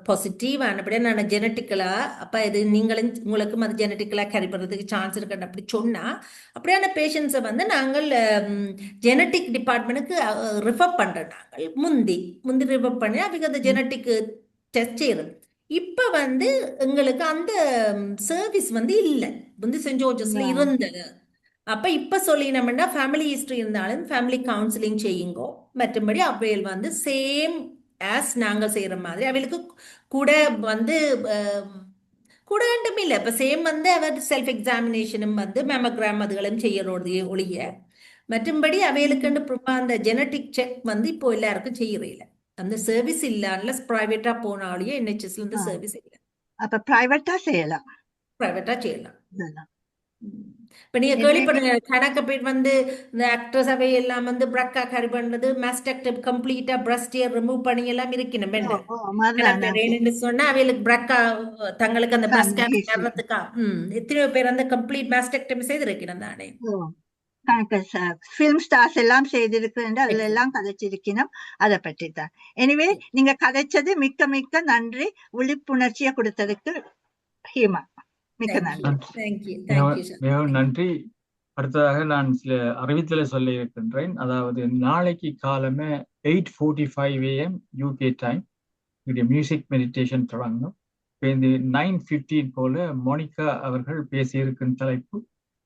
பாசிட்டிவ் ஆனப்படியே நான் ஜெனட்டிக்கலாக, அப்போ இது நீங்களும் உங்களுக்கும் அது ஜெனட்டிக்கலாக கேரி பண்ணுறதுக்கு சான்ஸ் இருக்குன்னு அப்படி சொன்னால் அப்படியான பேஷண்ட்ஸை வந்து நாங்கள் ஜெனட்டிக் டிபார்ட்மெண்ட்டுக்கு ரிஃபர் பண்ணுறோம். நாங்கள் முந்தி ரிஃபர் பண்ணி அதுக்கு அந்த ஜெனட்டிக் டெஸ்ட் செய்யறது. இப்போ வந்து எங்களுக்கு அந்த சர்வீஸ் வந்து இல்லை, வந்து சென்ட் ஜோர்ஜஸ்ல இருந்தது. அப்ப இப்ப சொல்லினோம்னா ஃபேமிலி ஹிஸ்டரி இருந்தாலும் ஃபேமிலி கவுன்சிலிங் செய்யுங்கோ. மற்றபடி அவையில் வந்து சேம் ஆஸ் நாங்கள் செய்யற மாதிரி அவளுக்கு கூட வந்து கூட ரெண்டுமே இல்லை. இப்ப சேம் வந்து அவர் செல்ஃப் எக்ஸாமினேஷனும் வந்து மேமோகிராம் அதுகளும் செய்யறோடைய ஒழிய மற்றும்படி அவைகளுக்கு அந்த ஜெனட்டிக் செக் வந்து இப்போ எல்லாருக்கும் செய்யறதில்ல. அந்த சர்வீஸ் இல்ல, அன்லஸ் பிரைவேட்டா போனாலேயே NHSல இருந்து சர்வீஸ் இல்லை. அப்ப பிரைவேட்டா செய்யலாம். இப்ப நீங்க எனவே கேள்விப்படுங்க கணக்க பேர் வந்து இந்த ஆக்ட்ரஸ் அவை எல்லாம் வந்து பிரக்கா கேரி பண்றது மாஸ்டெக்டமி கம்ப்ளீட்டா பிரஸ்ட் ரிமூவ் பண்ணி எல்லாம் இருக்கணும் ஓ என்ன ஓ கணக்க மறுதான் பேர் ஓகே என்னன்னு சொன்னா அவைகளுக்கு பிரக்கா தங்களுக்கு அந்த பிரஸ்ட் கேன்சர் ஈஸி வர்றதுக்கா எத்தனையோ பேர் அந்த கம்ப்ளீட் மாஸ்டெக்டமி செய்திருக்கணும் தானே. ஓ கணக்கு ஃபிலிம் ஸ்டார்ஸ் எல்லாம் செய்திருக்கிறேன் அதுல எல்லாம் கதைச்சிருக்கணும் அதை பற்றி தான். எனவே நீங்க கதைச்சது மிக்க மிக்க நன்றி. விழிப்புணர்ச்சியை கொடுத்ததுக்கு ஹீமா மிக்க நன்றி. தேங்க்யூ மிகவும் நன்றி. அடுத்ததாக நான் சில அறிவித்தலை சொல்ல இருக்கின்றேன். அதாவது நாளைக்கு காலமே 8:45 AM UK டைம் இங்கே மியூசிக் மெடிடேஷன் தொடங்கும். இந்த 9:15 போல மோனிகா அவர்கள் பேசியிருக்கும் தலைப்பு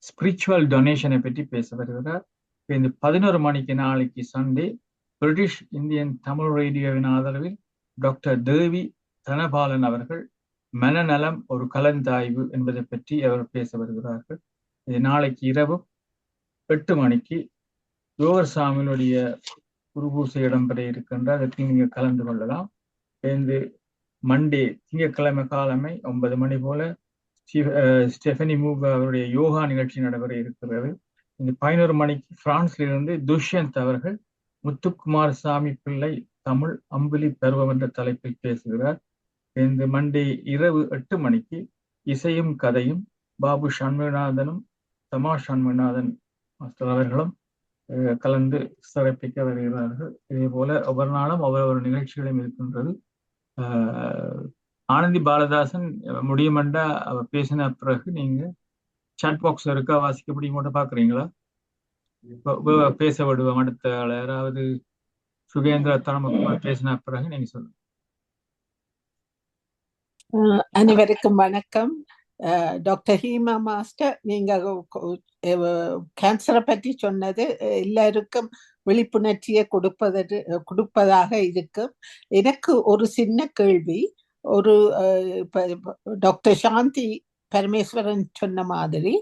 ஸ்பிரிச்சுவல் டொனேஷனை பற்றி பேச வருகிறார். இந்த 11 மணிக்கு நாளைக்கு சண்டே பிரிட்டிஷ் இந்தியன் தமிழ் ரேடியோவின் ஆதரவில் டாக்டர் தேவி தனபாலன் அவர்கள் மனநலம் ஒரு கலந்தாய்வு என்பதை பற்றி அவர் பேச வருகிறார்கள். இது நாளைக்கு இரவு 8 மணிக்கு யோகர் சாமியினுடைய குருபூசை இடம்பெற இருக்கின்ற அதற்கு நீங்கள் கலந்து கொள்ளலாம். இந்த மண்டே திங்கட்கிழமை காலமை 9 மணி போல ஸ்டெஃபனி மூக் அவருடைய யோகா நிகழ்ச்சி நடைபெற இருக்கிறது. இந்த 11 மணிக்கு பிரான்சிலிருந்து துஷ்யந்த் அவர்கள் முத்துக்குமார் சாமி பிள்ளை தமிழ் அம்புலி பருவம் என்ற தலைப்பில் பேசுகிறார். இந்த மண்டே இரவு 8 மணிக்கு இசையும் கதையும் பாபு சண்முகநாதனும் தமா சண்முகநாதன் அவர்களும் கலந்து சிறப்பிக்க வருகிறார்கள். இதே போல ஒவ்வொரு நாளும் ஒவ்வொரு நிகழ்ச்சிகளும் இருக்கின்றது. ஆனந்தி பாலதாசன் முடியுமெண்டா அவர் பேசின பிறகு நீங்க சாட் பாக்ஸ் இருக்கா வாசிக்க முடியுமோட்ட பாக்குறீங்களா? பேச விடுவோம். அடுத்த யாராவது சுகேந்திர தனமுக்குமார் பேசின பிறகு நீங்க சொல்லுங்க. அனைவருக்கும் வணக்கம். டாக்டர் ஹீமா மாஸ்டர், நீங்க கேன்சரை பற்றி சொன்னது எல்லாருக்கும் விழிப்புணர்ச்சியை கொடுப்பதாக இருக்கும். எனக்கு ஒரு சின்ன கேள்வி. ஒரு டாக்டர் சாந்தி பரமேஸ்வரன் சொன்ன மாதிரி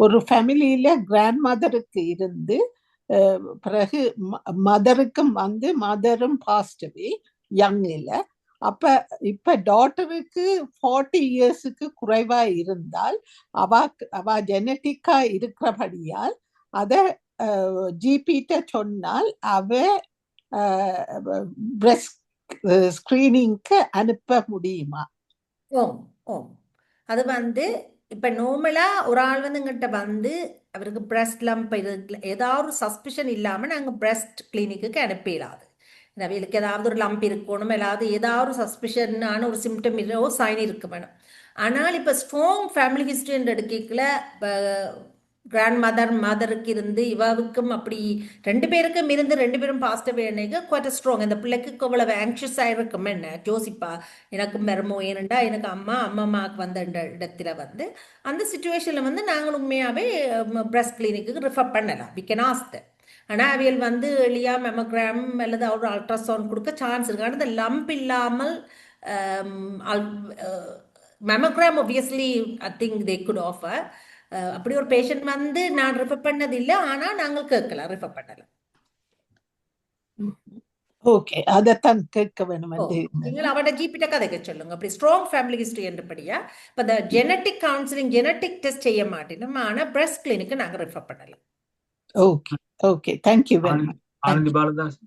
ஒரு ஃபேமிலியில கிராண்ட் மதருக்கு இருந்து பிறகு மதருக்கும் வந்து மதரும் பாஸ்டவே யங்கில், அப்ப இப்ப டாட்டருக்கு 40 இயர்ஸுக்கு குறைவா இருந்தால் அவ ஜெனட்டிக்கா இருக்கிறபடியால் அத ஜிபிட்ட சொன்னால் அவ பிரஸ்ட் ஸ்கிரீனிங்க்கு அனுப்ப முடியுமா? அது வந்து இப்ப நார்மலா ஒரு ஆள் வந்து எங்கிட்ட வந்து அவருக்கு பிரஸ்ட் லம்ப் ஏதாவது சஸ்பிஷன் இல்லாம நாங்க பிரஸ்ட் கிளினிக்கு அனுப்பிடாது. அவைகளுக்கு ஏதாவது ஒரு லம்ப் இருக்கணும், ஏதாவது ஒரு சஸ்பிஷனான ஒரு சிம்டம் இல்லோ சைன் இருக்க வேணும். ஆனால் இப்போ ஸ்ட்ராங் ஃபேமிலி ஹிஸ்ட்ரி என்று எடுக்கல கிராண்ட் மதருக்கு இருந்து இவாவுக்கும் அப்படி 2 பேருக்கும் இருந்து 2 பேரும் பாஸ்ட் வேணுங்க குவாய்ட் ஸ்ட்ராங். அந்த பிள்ளைக்கு இவ்வளவு ஆங்ஷியஸ் ஆகிருக்கும். என்ன ஜோசிப்பா எனக்கும் மரமோ ஏனண்டா எனக்கு அம்மாவுக்கு வந்த இடத்துல வந்து அந்த சுச்சுவேஷனில் வந்து நாங்கள் உண்மையாகவே பிரஸ்ட் கிளினிக்கு ரிஃபர் பண்ணலாம். We can ask that. ஆனால் அவியல் வந்து எளியா மெமோகிராம் அல்லது ஒரு அல்ட்ராசவுண்ட் கொடுக்க சான்ஸ் இருக்கு. ஆனால் அந்த லம்ப் இல்லாமல் mammogram obviously I think they good offer. அப்படி ஒரு பேஷண்ட் வந்து நான் ரிஃபர் பண்ணது இல்லை, ஆனால் நாங்கள் கேட்கலாம், ரிஃபர் பண்ணலாம். ஓகே, அதைத்தான் கேட்க வேணும். நீங்கள் அவட ஜிபிட்ட கதைக்க சொல்லுங்க. அப்படி ஸ்ட்ராங் ஃபேமிலி ஹிஸ்டரி என்றபடியா இப்போ இந்த ஜெனட்டிக் கவுன்சிலிங் ஜெனட்டிக் டெஸ்ட் செய்ய மாட்டேன், ஆனால் பிரஸ்ட் கிளினிக்கு நாங்கள் ரிஃபர் பண்ணலாம். Okay okay, thank you very much. Anandhi Baladas